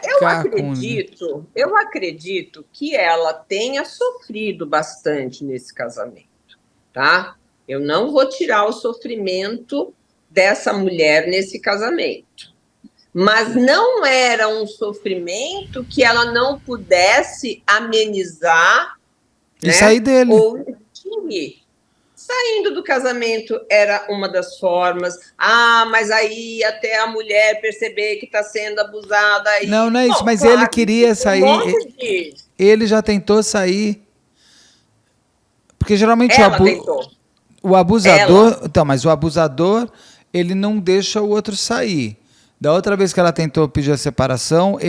[SPEAKER 2] eu acredito que ela tenha sofrido bastante nesse casamento, tá? Eu não vou tirar o sofrimento dessa mulher nesse casamento. mas não era um sofrimento que ela não pudesse amenizar
[SPEAKER 3] e sair dele.
[SPEAKER 2] Ou extinguir. Saindo do casamento era uma das formas. Mas aí até a mulher perceber que está sendo abusada. Aí...
[SPEAKER 3] Não é isso, mas claro, ele queria sair. Ele já tentou sair. Porque geralmente o abusador... Então, mas o abusador, ele não deixa o outro sair. Da outra vez que ela tentou pedir a separação,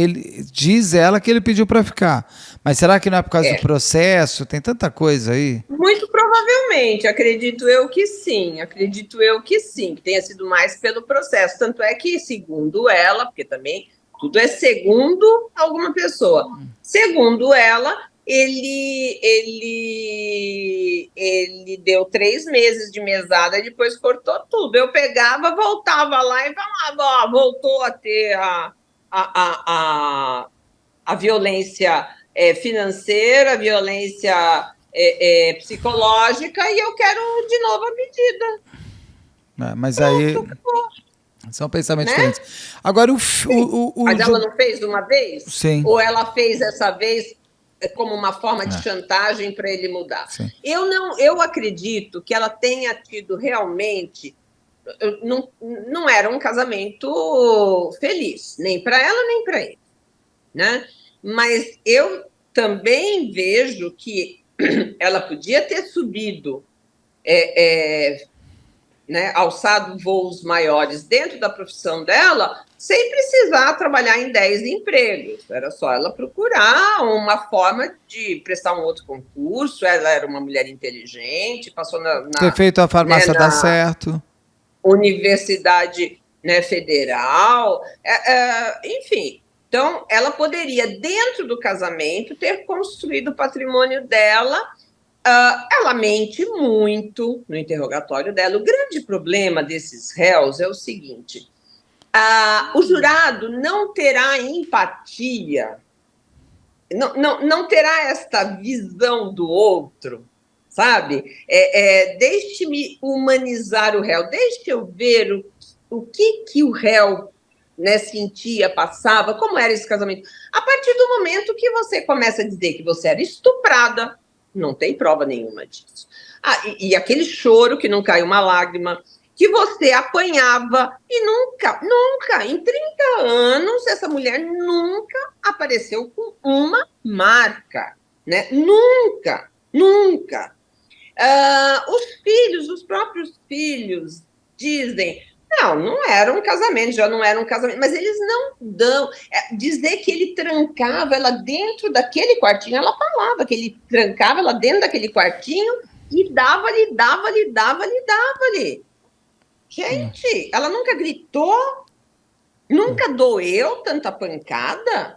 [SPEAKER 3] diz ela que ele pediu para ficar. Mas será que não é por causa do processo? Tem tanta coisa aí.
[SPEAKER 2] Muito provavelmente, acredito eu que sim, que tenha sido mais pelo processo. Tanto é que, segundo ela, porque também tudo é segundo alguma pessoa, segundo ela, ele deu 3 meses de mesada e depois cortou tudo. Eu pegava, voltava lá e falava, voltou a ter a violência financeira, a violência psicológica, e eu quero de novo a medida.
[SPEAKER 3] Mas aí são pensamentos diferentes. Agora,
[SPEAKER 2] mas ela não fez uma vez?
[SPEAKER 3] Sim.
[SPEAKER 2] Ou ela fez essa vez como uma forma de chantagem para ele mudar? Sim. Eu acredito que ela tenha tido realmente... Não era um casamento feliz, nem para ela, nem para ele, né? Mas eu também vejo que ela podia ter subido, alçado voos maiores dentro da profissão dela, sem precisar trabalhar em 10 empregos. Era só ela procurar uma forma de prestar um outro concurso. Ela era uma mulher inteligente, passou
[SPEAKER 3] ter feito a farmácia dar certo.
[SPEAKER 2] Universidade federal, enfim. Então, ela poderia, dentro do casamento, ter construído o patrimônio dela. Ela mente muito no interrogatório dela. O grande problema desses réus é o seguinte: o jurado não terá empatia, não terá esta visão do outro, sabe? Deixe-me humanizar o réu, deixe eu ver o que o réu sentia, passava, como era esse casamento. A partir do momento que você começa a dizer que você era estuprada, não tem prova nenhuma disso. E aquele choro que não cai uma lágrima, que você apanhava e nunca, em 30 anos, essa mulher nunca apareceu com uma marca, né? Nunca. Os próprios filhos dizem... Não era um casamento, já não era um casamento, mas eles não dão. Dizer que ele trancava ela dentro daquele quartinho, ela falava que ele trancava ela dentro daquele quartinho e dava-lhe. Gente, ela nunca gritou, nunca doeu tanta pancada.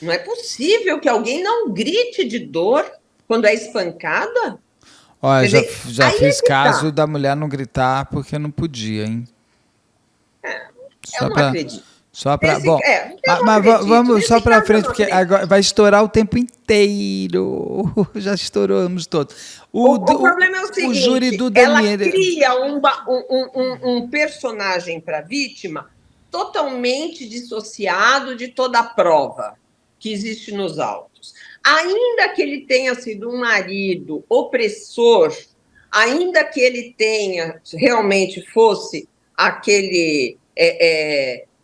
[SPEAKER 2] Não é possível que alguém não grite de dor quando é espancada.
[SPEAKER 3] Olha, já fiz caso da mulher não gritar porque não podia, hein?
[SPEAKER 2] Eu não acredito.
[SPEAKER 3] Bom, mas vamos só para frente, porque agora vai estourar o tempo inteiro. Já estouramos todos.
[SPEAKER 2] O problema é o seguinte:
[SPEAKER 3] o júri do Daniel...
[SPEAKER 2] ela cria um personagem para a vítima totalmente dissociado de toda a prova que existe nos autos. Ainda que ele tenha sido um marido opressor, ainda que ele realmente fosse aquele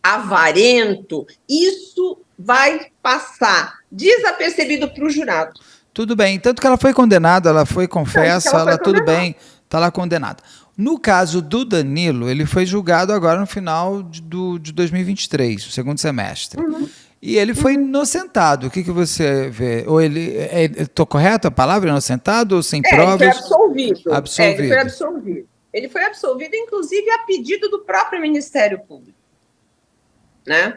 [SPEAKER 2] avarento, isso vai passar desapercebido para o jurado.
[SPEAKER 3] Tudo bem, tanto que ela foi condenada, ela foi, confessa, tudo bem, está lá condenada. No caso do Danilo, ele foi julgado agora no final de 2023, o segundo semestre. E ele foi inocentado. O que você vê? Ou estou correto a palavra, inocentado ou sem provas?
[SPEAKER 2] Ele foi absolvido. Ele foi absolvido, inclusive, a pedido do próprio Ministério Público, né?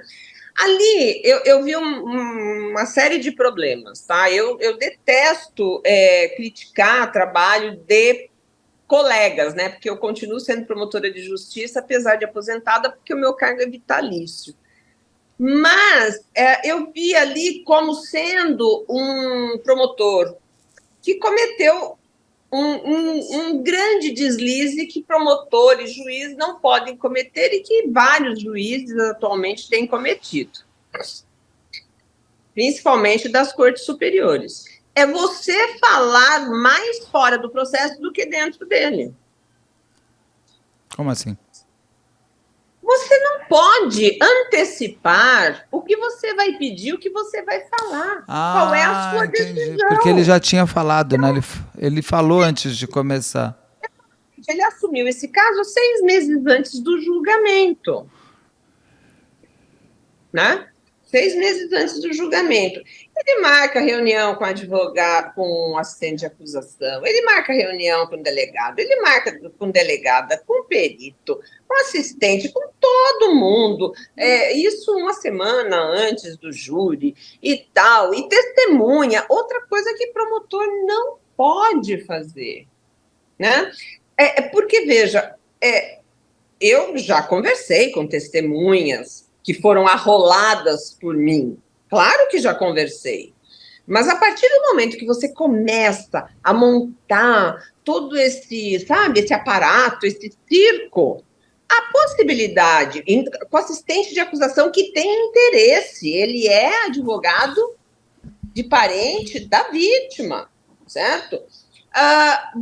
[SPEAKER 2] Ali, eu vi uma série de problemas, tá? Eu detesto criticar trabalho de colegas, né? Porque eu continuo sendo promotora de justiça, apesar de aposentada, porque o meu cargo é vitalício. Mas eu vi ali como sendo um promotor que cometeu um grande deslize que promotor e juiz não podem cometer e que vários juízes atualmente têm cometido, principalmente das cortes superiores. É você falar mais fora do processo do que dentro dele.
[SPEAKER 3] Como assim?
[SPEAKER 2] Você não pode antecipar o que você vai pedir, o que você vai falar. Qual é a sua decisão?
[SPEAKER 3] Porque ele já tinha falado, né? Ele falou antes de começar.
[SPEAKER 2] Ele assumiu esse caso 6 meses antes do julgamento. Né? 6 meses antes do julgamento. Ele marca reunião com advogado, com assistente de acusação, ele marca reunião com o delegado, ele marca com delegada, com perito, com assistente, com todo mundo. Isso uma semana antes do júri e tal. E testemunha, outra coisa que promotor não pode fazer. Né? Porque, veja, eu já conversei com testemunhas que foram arroladas por mim. Claro que já conversei. Mas a partir do momento que você começa a montar todo esse, sabe, esse aparato, esse circo, a possibilidade, com assistente de acusação que tem interesse, ele é advogado de parente da vítima, certo?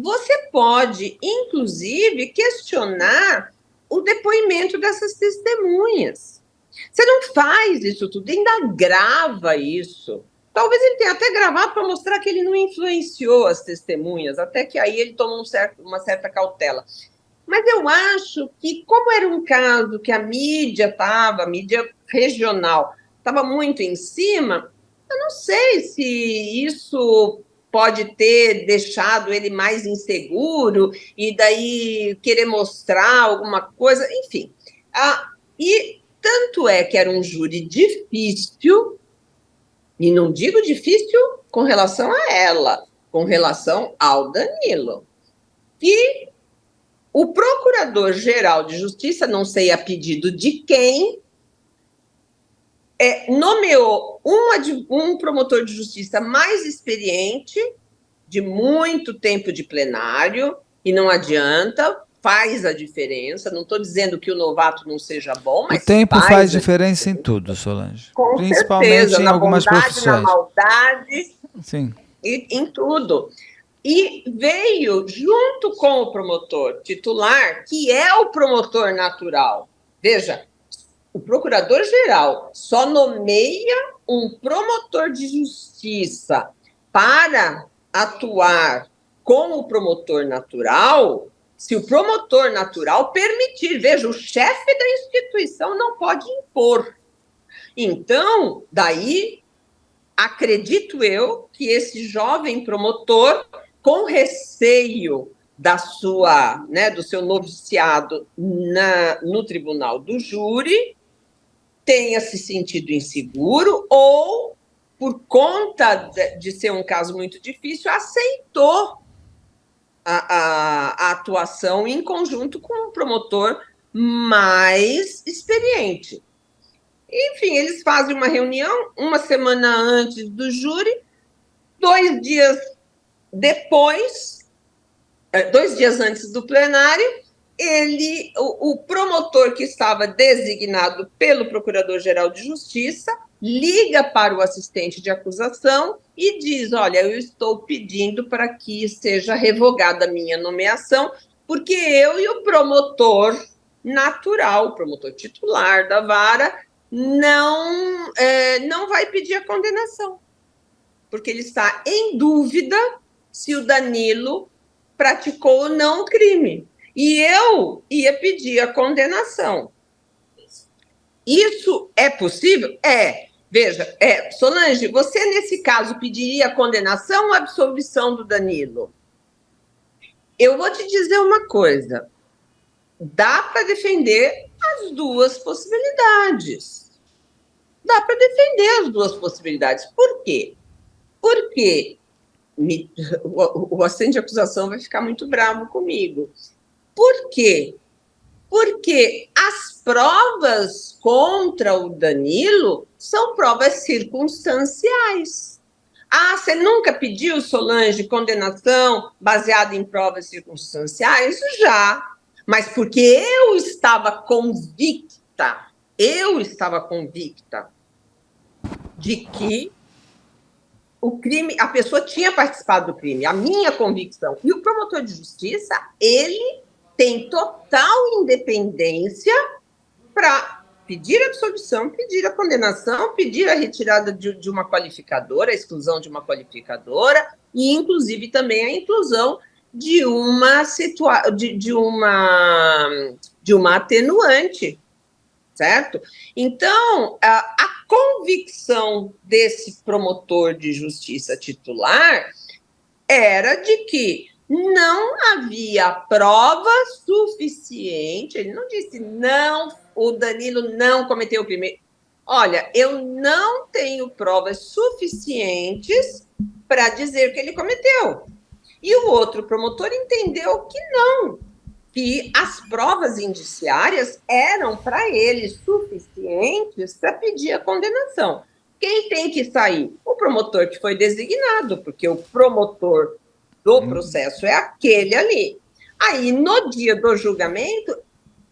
[SPEAKER 2] Você pode, inclusive, questionar o depoimento dessas testemunhas. Você não faz isso tudo, ainda grava isso. Talvez ele tenha até gravado para mostrar que ele não influenciou as testemunhas, até que aí ele toma uma certa cautela. Mas eu acho que, como era um caso que a mídia regional, estava muito em cima, eu não sei se isso pode ter deixado ele mais inseguro e daí querer mostrar alguma coisa, enfim. E tanto é que era um júri difícil, e não digo difícil com relação a ela, com relação ao Danilo. E o Procurador-Geral de Justiça, não sei a pedido de quem, nomeou um promotor de justiça mais experiente, de muito tempo de plenário, e não adianta, faz a diferença. Não estou dizendo que o novato não seja bom, mas
[SPEAKER 3] o tempo faz diferença em tudo, Solange.
[SPEAKER 2] Com
[SPEAKER 3] principalmente
[SPEAKER 2] certeza,
[SPEAKER 3] em
[SPEAKER 2] na
[SPEAKER 3] algumas
[SPEAKER 2] bondade,
[SPEAKER 3] profissões.
[SPEAKER 2] na maldade,
[SPEAKER 3] sim,
[SPEAKER 2] e em tudo. E veio junto com o promotor titular, que é o promotor natural. Veja, o procurador-geral só nomeia um promotor de justiça para atuar com o promotor natural, se o promotor natural permitir. Veja, o chefe da instituição não pode impor. Então, daí, acredito eu que esse jovem promotor, com receio do seu noviciado no tribunal do júri, tenha se sentido inseguro ou, por conta de ser um caso muito difícil, aceitou a atuação em conjunto com um promotor mais experiente. Enfim, eles fazem uma reunião uma semana antes do júri, 2 dias depois, 2 dias antes do plenário, o promotor que estava designado pelo Procurador-Geral de Justiça liga para o assistente de acusação e diz: olha, eu estou pedindo para que seja revogada a minha nomeação, porque eu e o promotor natural, o promotor titular da vara, não vai pedir a condenação, porque ele está em dúvida se o Danilo praticou ou não o crime. E eu ia pedir a condenação. Isso é possível? Veja, Solange, você nesse caso pediria a condenação ou a absolvição do Danilo? Eu vou te dizer uma coisa. Dá para defender as duas possibilidades. Por quê? Porque o assistente de acusação vai ficar muito bravo comigo. Por quê? Porque as provas contra o Danilo são provas circunstanciais. Ah, você nunca pediu, Solange, condenação baseada em provas circunstanciais? Já, mas porque eu estava convicta de que o crime, a pessoa tinha participado do crime, a minha convicção. E o promotor de justiça, ele tem total independência para pedir a absolvição, pedir a condenação, pedir a retirada de uma qualificadora, a exclusão de uma qualificadora, e inclusive também a inclusão de uma atenuante, certo? Então, a convicção desse promotor de justiça titular era de que não havia prova suficiente. Ele não disse, não, o Danilo não cometeu o crime. Olha, eu não tenho provas suficientes para dizer que ele cometeu. E o outro promotor entendeu que não, que as provas indiciárias eram para ele suficientes para pedir a condenação. Quem tem que sair? O promotor que foi designado, porque o promotor do processo é aquele ali. Aí, no dia do julgamento,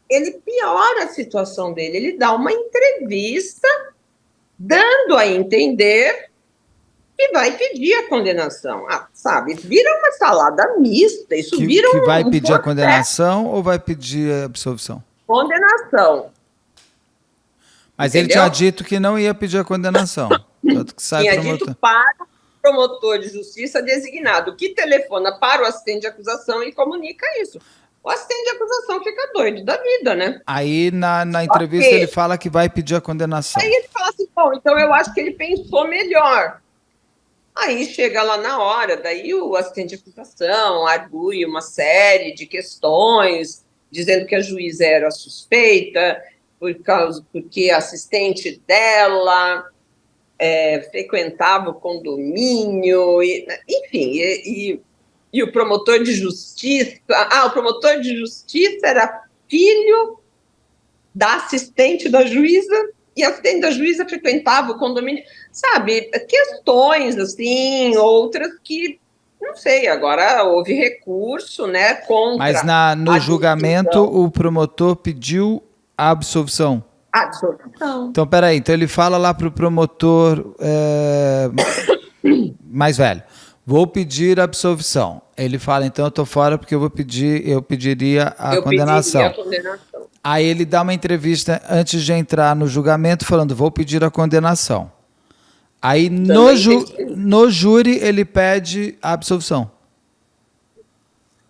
[SPEAKER 2] ele piora a situação dele, ele dá uma entrevista dando a entender que vai pedir a condenação. Sabe, vira uma salada mista, isso vira
[SPEAKER 3] que vai pedir a condenação ou vai pedir a absolvição?
[SPEAKER 2] Condenação.
[SPEAKER 3] Mas entendeu? Ele tinha dito que não ia pedir a condenação. Tanto que sai
[SPEAKER 2] tinha dito para o promotor de justiça designado, que telefona para o assistente de acusação e comunica isso. O assistente de acusação fica doido da vida, né?
[SPEAKER 3] Aí, na entrevista, ele fala que vai pedir a condenação.
[SPEAKER 2] Aí ele fala assim, bom, então eu acho que ele pensou melhor. Aí chega lá na hora, daí o assistente de acusação argui uma série de questões, dizendo que a juíza era suspeita, porque a assistente dela frequentava o condomínio, enfim, e o promotor de justiça... o promotor de justiça era filho da assistente da juíza, e a assistente da juíza frequentava o condomínio, sabe, questões, assim, outras que, não sei, agora houve recurso, né, contra...
[SPEAKER 3] Mas no julgamento, o promotor pediu a absolvição?
[SPEAKER 2] Absolvição.
[SPEAKER 3] Então, peraí, então ele fala lá para o promotor mais velho, vou pedir a absolvição. Ele fala, então eu estou fora porque eu pediria a condenação. Aí ele dá uma entrevista antes de entrar no julgamento falando, vou pedir a condenação. Aí no júri ele pede a absolvição.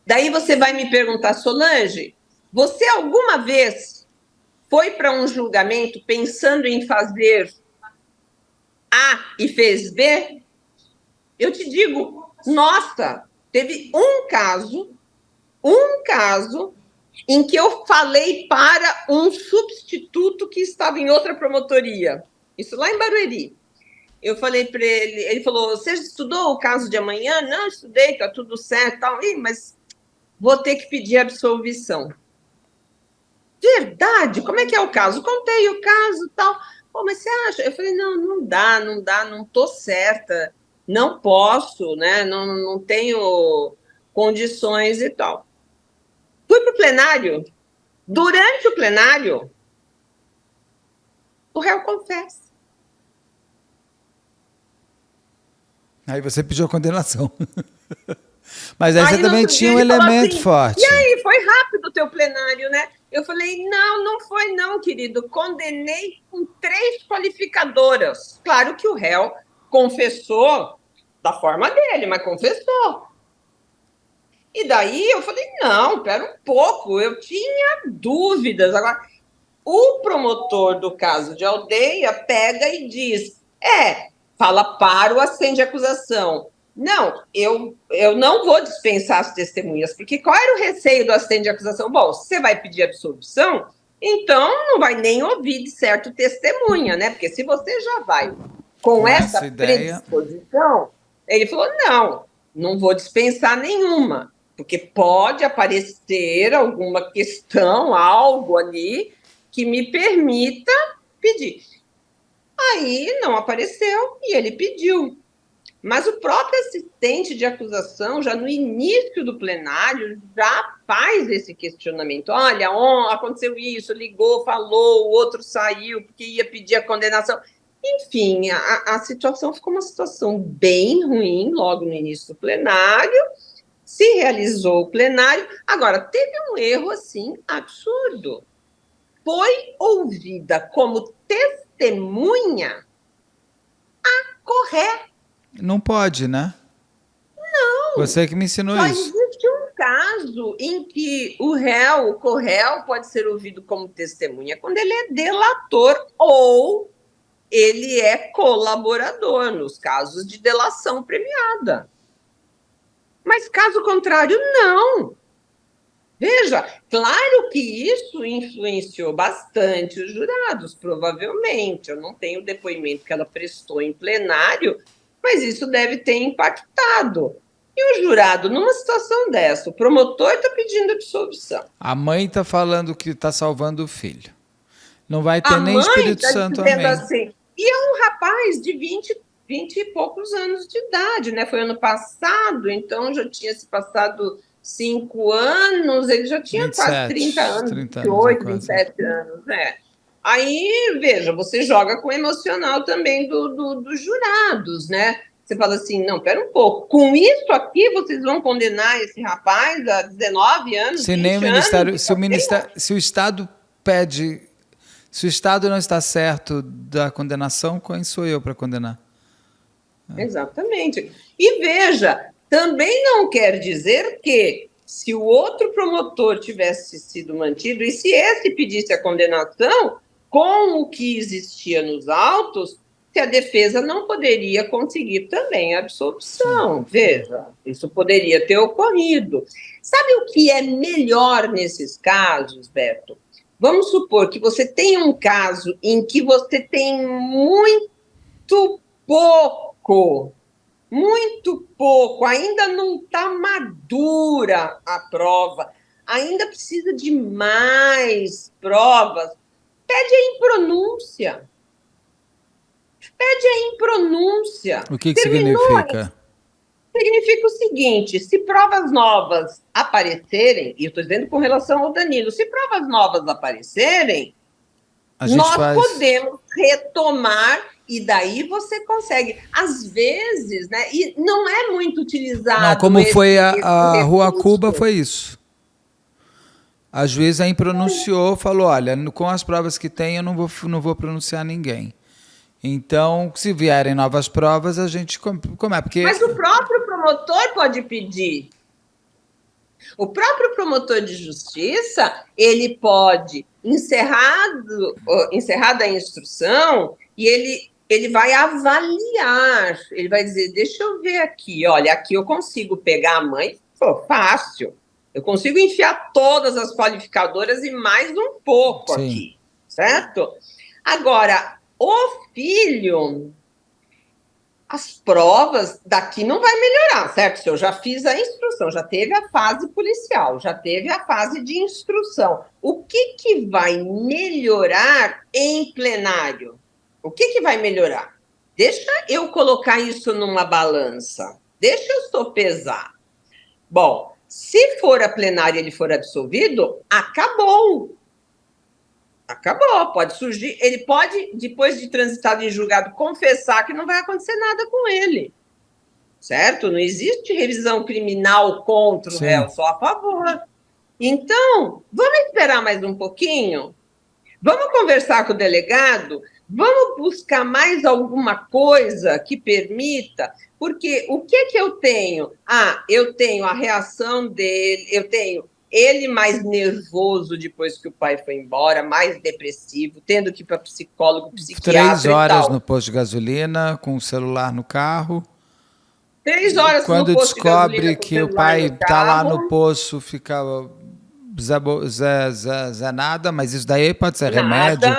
[SPEAKER 2] Daí você vai me perguntar, Solange, você alguma vez foi para um julgamento pensando em fazer A e fez B? Eu te digo, nossa, teve um caso em que eu falei para um substituto que estava em outra promotoria, isso lá em Barueri. Eu falei para ele falou, você estudou o caso de amanhã? Não, estudei, está tudo certo, tal. Mas vou ter que pedir absolvição. Verdade? Como é que é o caso? Contei o caso e tal. Pô, mas você acha? Eu falei, não dá, não estou certa, não posso, né? Não tenho condições e tal. Fui para o plenário. Durante o plenário, o réu confessa.
[SPEAKER 3] Aí você pediu a condenação. Mas aí você também tinha um elemento
[SPEAKER 2] assim,
[SPEAKER 3] forte.
[SPEAKER 2] E aí, foi rápido o teu plenário, né? Eu falei, não foi não, querido. Condenei com 3 qualificadoras. Claro que o réu confessou da forma dele, mas confessou. E daí eu falei, não, pera um pouco, eu tinha dúvidas. Agora, o promotor do caso de Aldeia pega e diz, fala para o assistente de acusação. Não, eu não vou dispensar as testemunhas, porque qual era o receio do assistente de acusação? Bom, se você vai pedir absolvição, então não vai nem ouvir de certo testemunha, né? Porque se você já vai com essa predisposição, ele falou, não vou dispensar nenhuma, porque pode aparecer alguma questão, algo ali, que me permita pedir. Aí não apareceu e ele pediu. Mas o próprio assistente de acusação, já no início do plenário, já faz esse questionamento. Olha, aconteceu isso, ligou, falou, o outro saiu porque ia pedir a condenação. Enfim, a situação ficou uma situação bem ruim logo no início do plenário. Se realizou o plenário. Agora, teve um erro, assim, absurdo. Foi ouvida como testemunha a Corré.
[SPEAKER 3] Não pode, né?
[SPEAKER 2] Não.
[SPEAKER 3] Você que me ensinou
[SPEAKER 2] só
[SPEAKER 3] isso.
[SPEAKER 2] Existe um caso em que o corréu, pode ser ouvido como testemunha quando ele é delator ou ele é colaborador, nos casos de delação premiada. Mas, caso contrário, não. Veja, claro que isso influenciou bastante os jurados, provavelmente. Eu não tenho o depoimento que ela prestou em plenário, mas isso deve ter impactado. E o jurado, numa situação dessa, o promotor está pedindo absolvição.
[SPEAKER 3] A mãe está falando que está salvando o filho. Não vai ter nem Espírito Santo, amém.
[SPEAKER 2] Assim, e é um rapaz de 20 e poucos anos de idade, né? Foi ano passado, então já tinha se passado 5 anos, ele já tinha
[SPEAKER 3] 27,
[SPEAKER 2] quase 30 anos,
[SPEAKER 3] 28,
[SPEAKER 2] 27 anos, né? Aí, veja, você joga com o emocional também dos jurados, né? Você fala assim, não, pera um pouco, com isso aqui vocês vão condenar esse rapaz a 19 anos,
[SPEAKER 3] se nem o
[SPEAKER 2] Ministério,
[SPEAKER 3] se o Estado pede, se o Estado não está certo da condenação, quem sou eu para condenar?
[SPEAKER 2] Exatamente. E veja, também não quer dizer que se o outro promotor tivesse sido mantido e se esse pedisse a condenação, com o que existia nos autos, se a defesa não poderia conseguir também a absolvição. Veja, isso poderia ter ocorrido. Sabe o que é melhor nesses casos, Beto? Vamos supor que você tenha um caso em que você tem muito pouco, ainda não está madura a prova, ainda precisa de mais provas. Pede a impronúncia.
[SPEAKER 3] O que significa?
[SPEAKER 2] Significa o seguinte, se provas novas aparecerem, e eu estou dizendo com relação ao Danilo, se provas novas aparecerem, nós podemos retomar e daí você consegue. Às vezes, né? E não é muito utilizado.
[SPEAKER 3] Não, como foi a Rua Cuba, foi isso. A juíza impronunciou, falou, olha, com as provas que tem, eu não vou pronunciar ninguém. Então, se vierem novas provas, a gente... Como é? Porque...
[SPEAKER 2] Mas o próprio promotor pode pedir. O próprio promotor de justiça, ele pode, encerrada a instrução, e ele vai avaliar, ele vai dizer, deixa eu ver aqui, olha, aqui eu consigo pegar a mãe, fácil, eu consigo enfiar todas as qualificadoras e mais um pouco
[SPEAKER 3] Sim.
[SPEAKER 2] Aqui, certo? Agora, o filho, as provas daqui não vai melhorar, certo? Se eu já fiz a instrução, já teve a fase policial, já teve a fase de instrução. O que vai melhorar em plenário? O que vai melhorar? Deixa eu colocar isso numa balança. Deixa eu sopesar. Bom, se for a plenária e ele for absolvido, acabou. Acabou, pode surgir. Ele pode, depois de transitado em julgado, confessar que não vai acontecer nada com ele. Certo? Não existe revisão criminal contra o réu, só a favor. Então, vamos esperar mais um pouquinho? Vamos conversar com o delegado? Vamos buscar mais alguma coisa que permita? Porque o que eu tenho? Eu tenho a reação dele, eu tenho ele mais nervoso depois que o pai foi embora, mais depressivo, tendo que ir para psicólogo, psiquiatra
[SPEAKER 3] 3 horas no posto de gasolina, com o celular no carro.
[SPEAKER 2] 3 horas
[SPEAKER 3] quando
[SPEAKER 2] no posto de
[SPEAKER 3] descobre
[SPEAKER 2] gasolina,
[SPEAKER 3] que o pai está lá no poço, fica Zé nada, mas isso daí pode ser remédio.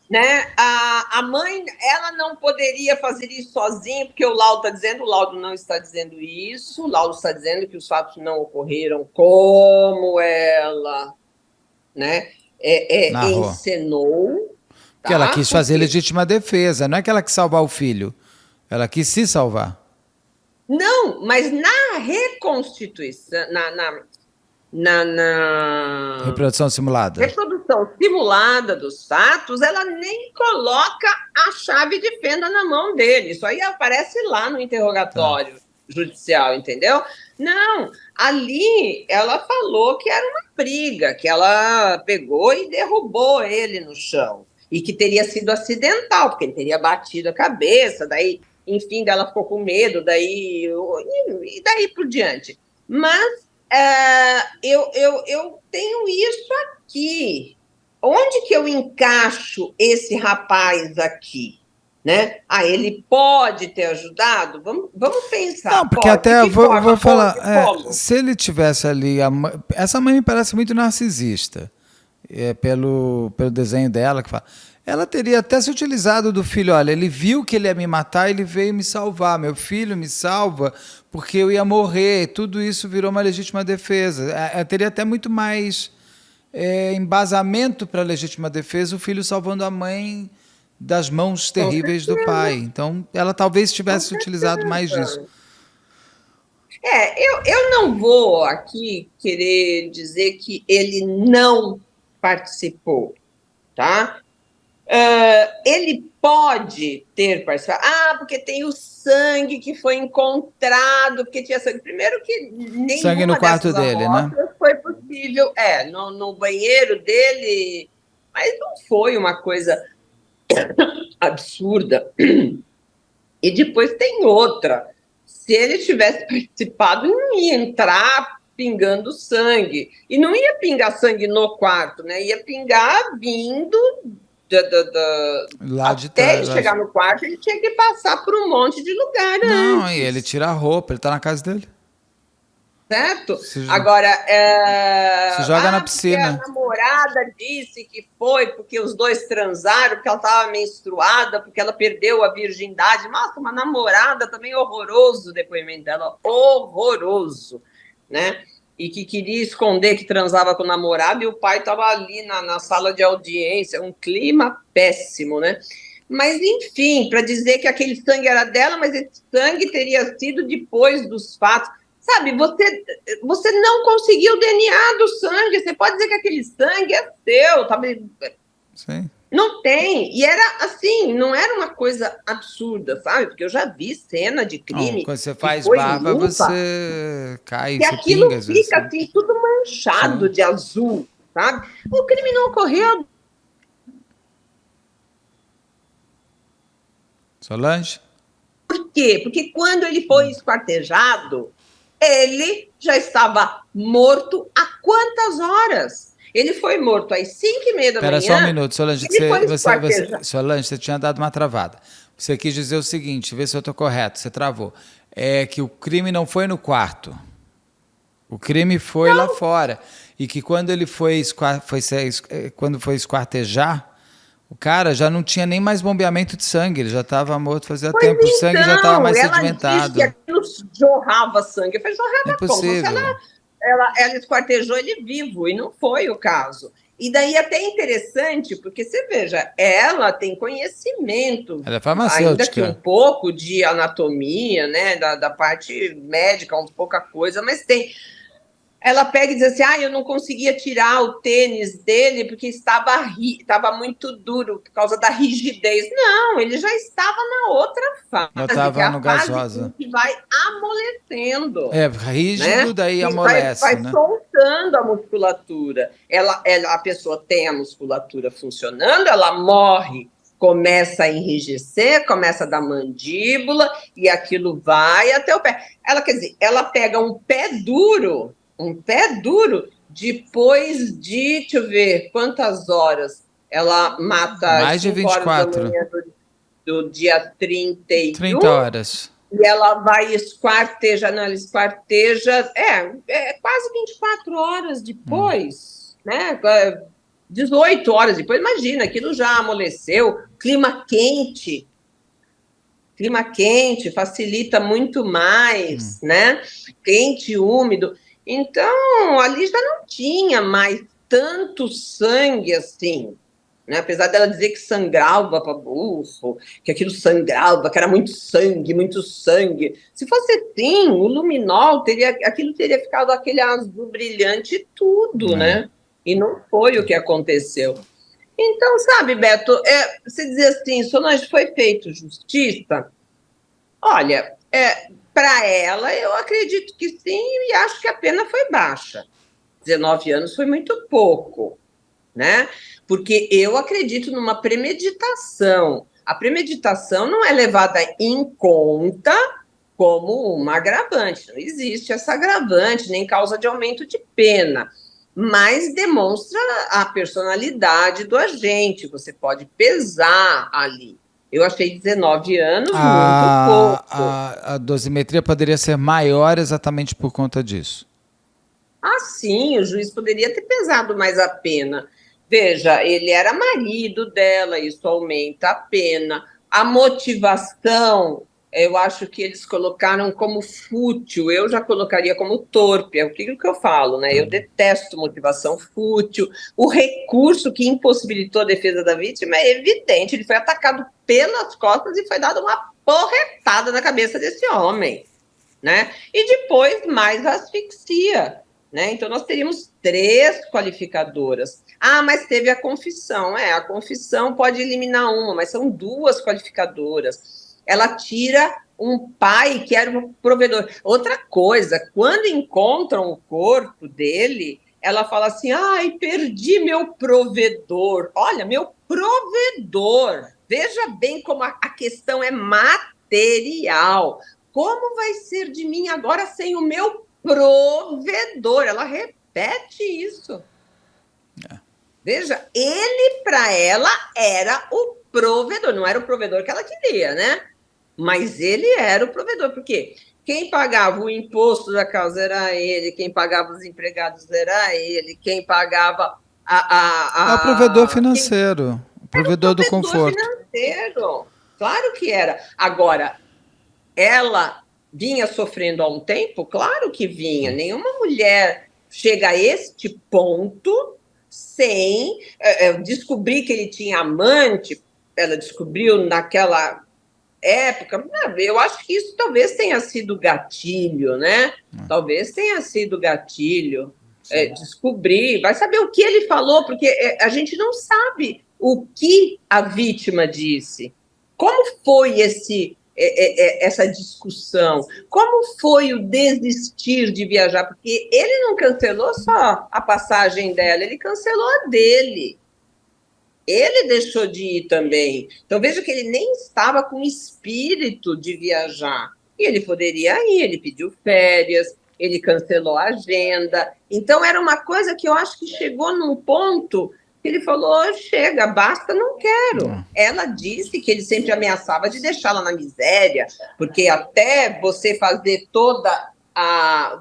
[SPEAKER 2] Né? A mãe, ela não poderia fazer isso sozinha, porque o laudo está dizendo, o laudo não está dizendo isso, o laudo está dizendo que os fatos não ocorreram como ela, né? Encenou.
[SPEAKER 3] Porque ela quis fazer legítima defesa, não é que ela quis salvar o filho, ela quis se salvar.
[SPEAKER 2] Não, mas na reconstituição, na
[SPEAKER 3] Reprodução simulada.
[SPEAKER 2] reprodução simulada dos fatos, ela nem coloca a chave de fenda na mão dele. Isso aí aparece lá no interrogatório judicial, entendeu? Não, ali ela falou que era uma briga, que ela pegou e derrubou ele no chão. E que teria sido acidental, porque ele teria batido a cabeça, daí, enfim, ela ficou com medo, daí, e daí por diante. Mas eu tenho isso aqui. Onde que eu encaixo esse rapaz aqui? Né? Ele pode ter ajudado? Vamos pensar.
[SPEAKER 3] Não, porque
[SPEAKER 2] pode,
[SPEAKER 3] até vou falar,
[SPEAKER 2] pode,
[SPEAKER 3] se ele tivesse ali, essa mãe me parece muito narcisista, pelo desenho dela que fala. Ela teria até se utilizado do filho. Olha, ele viu que ele ia me matar, ele veio me salvar. Meu filho me salva porque eu ia morrer. Tudo isso virou uma legítima defesa. Teria até muito mais embasamento para a legítima defesa o filho salvando a mãe das mãos terríveis do pai. Então, ela talvez tivesse utilizado mais disso.
[SPEAKER 2] Eu não vou aqui querer dizer que ele não participou, tá? Ele pode ter participado. Porque tem o sangue que foi encontrado, porque tinha sangue. Primeiro que nenhuma
[SPEAKER 3] sangue no quarto dele, né?
[SPEAKER 2] Foi possível. No banheiro dele, mas não foi uma coisa absurda. E depois tem outra. Se ele tivesse participado, não ia entrar pingando sangue. E não ia pingar sangue no quarto, né? Ia pingar vindo
[SPEAKER 3] lá de
[SPEAKER 2] até ele chegar no quarto, ele tinha que passar por um monte de lugar antes.
[SPEAKER 3] Não, e ele tira a roupa, ele tá na casa dele.
[SPEAKER 2] Certo? Agora,
[SPEAKER 3] se joga na piscina.
[SPEAKER 2] A namorada disse que foi porque os dois transaram, porque ela estava menstruada, porque ela perdeu a virgindade. Nossa, uma namorada também horroroso o depoimento dela, horroroso, né? E que queria esconder que transava com o namorado e o pai estava ali na sala de audiência, um clima péssimo, né? Mas, enfim, para dizer que aquele sangue era dela, mas esse sangue teria sido depois dos fatos. Sabe, você não conseguiu o DNA do sangue, você pode dizer que aquele sangue é seu, sabe?
[SPEAKER 3] Sim.
[SPEAKER 2] Não tem, e era assim, não era uma coisa absurda, sabe? Porque eu já vi cena de crime.
[SPEAKER 3] Quando você faz barba,
[SPEAKER 2] limpa,
[SPEAKER 3] você cai,
[SPEAKER 2] e
[SPEAKER 3] você
[SPEAKER 2] aquilo
[SPEAKER 3] pinga.
[SPEAKER 2] Fica assim, tudo manchado de azul, sabe? O crime não ocorreu.
[SPEAKER 3] Solange?
[SPEAKER 2] Por quê? Porque quando ele foi esquartejado, ele já estava morto há quantas horas? Ele foi morto às 5h30 da manhã.
[SPEAKER 3] Espera só um minuto, Solange. Solange, você tinha dado uma travada. Você quis dizer o seguinte, vê se eu estou correto, você travou. É que o crime não foi no quarto. O crime foi lá fora. E que quando ele quando foi esquartejar, o cara já não tinha nem mais bombeamento de sangue, ele já estava morto fazia tempo, o sangue já estava mais sedimentado.
[SPEAKER 2] Ela disse que aquilo jorrava sangue. Eu falei, jorrava
[SPEAKER 3] Impossível.
[SPEAKER 2] como? Ela esquartejou ele vivo, e não foi o caso. E daí até interessante, porque você veja, ela tem conhecimento,
[SPEAKER 3] ela é farmacêutica,
[SPEAKER 2] ainda que um pouco de anatomia, né, da parte médica, um pouca coisa, mas tem. Ela pega e diz assim, eu não conseguia tirar o tênis dele porque estava muito duro por causa da rigidez. Não, ele já estava na outra fase.
[SPEAKER 3] Já estava no
[SPEAKER 2] gasosa. Que vai amolecendo.
[SPEAKER 3] Rígido, né? Daí amolece.
[SPEAKER 2] Vai soltando a musculatura. A pessoa tem a musculatura funcionando, ela morre, começa a enrijecer, começa a dar mandíbula e aquilo vai até o pé. Quer dizer, ela pega um pé duro, depois de, deixa eu ver, quantas horas ela mata?
[SPEAKER 3] Mais de 24.
[SPEAKER 2] Do dia 31.
[SPEAKER 3] 30 horas.
[SPEAKER 2] E ela vai esquartejar, ela esquarteja, quase 24 horas depois, né? 18 horas depois, imagina, aquilo já amoleceu, clima quente facilita muito mais, né? Quente, úmido. Então, ali já não tinha mais tanto sangue assim, né? Apesar dela dizer que sangrava para burro, que aquilo sangrava, que era muito sangue, muito sangue. Se fosse assim, o luminol aquilo teria ficado aquele azul brilhante e tudo, né? E não foi o que aconteceu. Então, sabe, Beto, você dizer assim, Solange, foi feito justiça? Olha, para ela, eu acredito que sim, e acho que a pena foi baixa. 19 anos foi muito pouco, né? Porque eu acredito numa premeditação. A premeditação não é levada em conta como uma agravante. Não existe essa agravante, nem causa de aumento de pena. Mas demonstra a personalidade do agente. Você pode pesar ali. Eu achei 19 anos muito pouco.
[SPEAKER 3] A dosimetria poderia ser maior exatamente por conta disso.
[SPEAKER 2] Ah, sim, o juiz poderia ter pesado mais a pena. Veja, ele era marido dela, isso aumenta a pena. A motivação, eu acho que eles colocaram como fútil, eu já colocaria como torpe, é aquilo que eu falo, né? Eu detesto motivação fútil. O recurso que impossibilitou a defesa da vítima é evidente, ele foi atacado pelas costas e foi dado uma porretada na cabeça desse homem, né? E depois mais asfixia. Né? Então, nós teríamos 3 qualificadoras. Ah, mas teve a confissão. A confissão pode eliminar uma, mas são 2 qualificadoras. Ela tira um pai que era o provedor. Outra coisa, quando encontram o corpo dele, ela fala assim, ai, perdi meu provedor. Olha, meu provedor. Veja bem como a questão é material. Como vai ser de mim agora sem o meu provedor? Ela repete isso. Veja, ele para ela era o provedor, não era o provedor que ela queria, né? Mas ele era o provedor, porque quem pagava o imposto da casa era ele, quem pagava os empregados era ele, quem pagava
[SPEAKER 3] É o provedor financeiro, o provedor do conforto.
[SPEAKER 2] Financeiro. Claro que era. Agora, ela vinha sofrendo há um tempo? Claro que vinha. Nenhuma mulher chega a este ponto sem descobrir que ele tinha amante. Ela descobriu naquela época. Eu acho que isso talvez tenha sido gatilho, né? Talvez tenha sido gatilho. Descobrir, vai saber o que ele falou, porque a gente não sabe o que a vítima disse. Como foi essa discussão? Como foi o desistir de viajar? Porque ele não cancelou só a passagem dela, ele cancelou a dele. Ele deixou de ir também. Então, veja que ele nem estava com espírito de viajar. E ele poderia ir, ele pediu férias, ele cancelou a agenda. Então, era uma coisa que eu acho que chegou num ponto que ele falou, chega, basta, não quero. Ela disse que ele sempre ameaçava de deixá-la na miséria, porque até você fazer toda a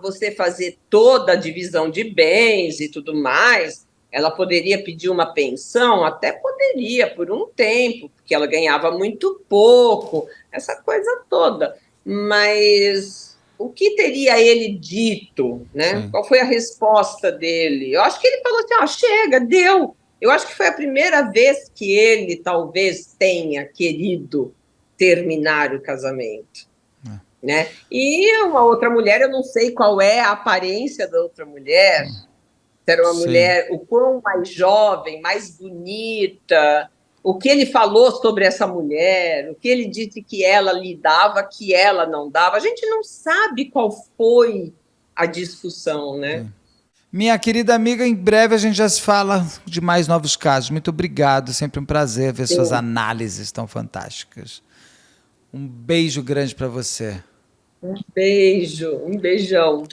[SPEAKER 2] divisão de bens e tudo mais, ela poderia pedir uma pensão, até poderia, por um tempo, porque ela ganhava muito pouco, essa coisa toda. Mas o que teria ele dito, né? Sim. Qual foi a resposta dele? Eu acho que ele falou assim, chega, deu. Eu acho que foi a primeira vez que ele talvez tenha querido terminar o casamento. Né? E uma outra mulher, eu não sei qual é a aparência da outra mulher, se era uma mulher o quão mais jovem, mais bonita, o que ele falou sobre essa mulher, o que ele disse que ela lhe dava, que ela não dava. A gente não sabe qual foi a discussão, né?
[SPEAKER 3] Minha querida amiga, em breve a gente já se fala de mais novos casos. Muito obrigado, sempre um prazer ver suas análises tão fantásticas. Um beijo grande para você.
[SPEAKER 2] Um beijo, um beijão.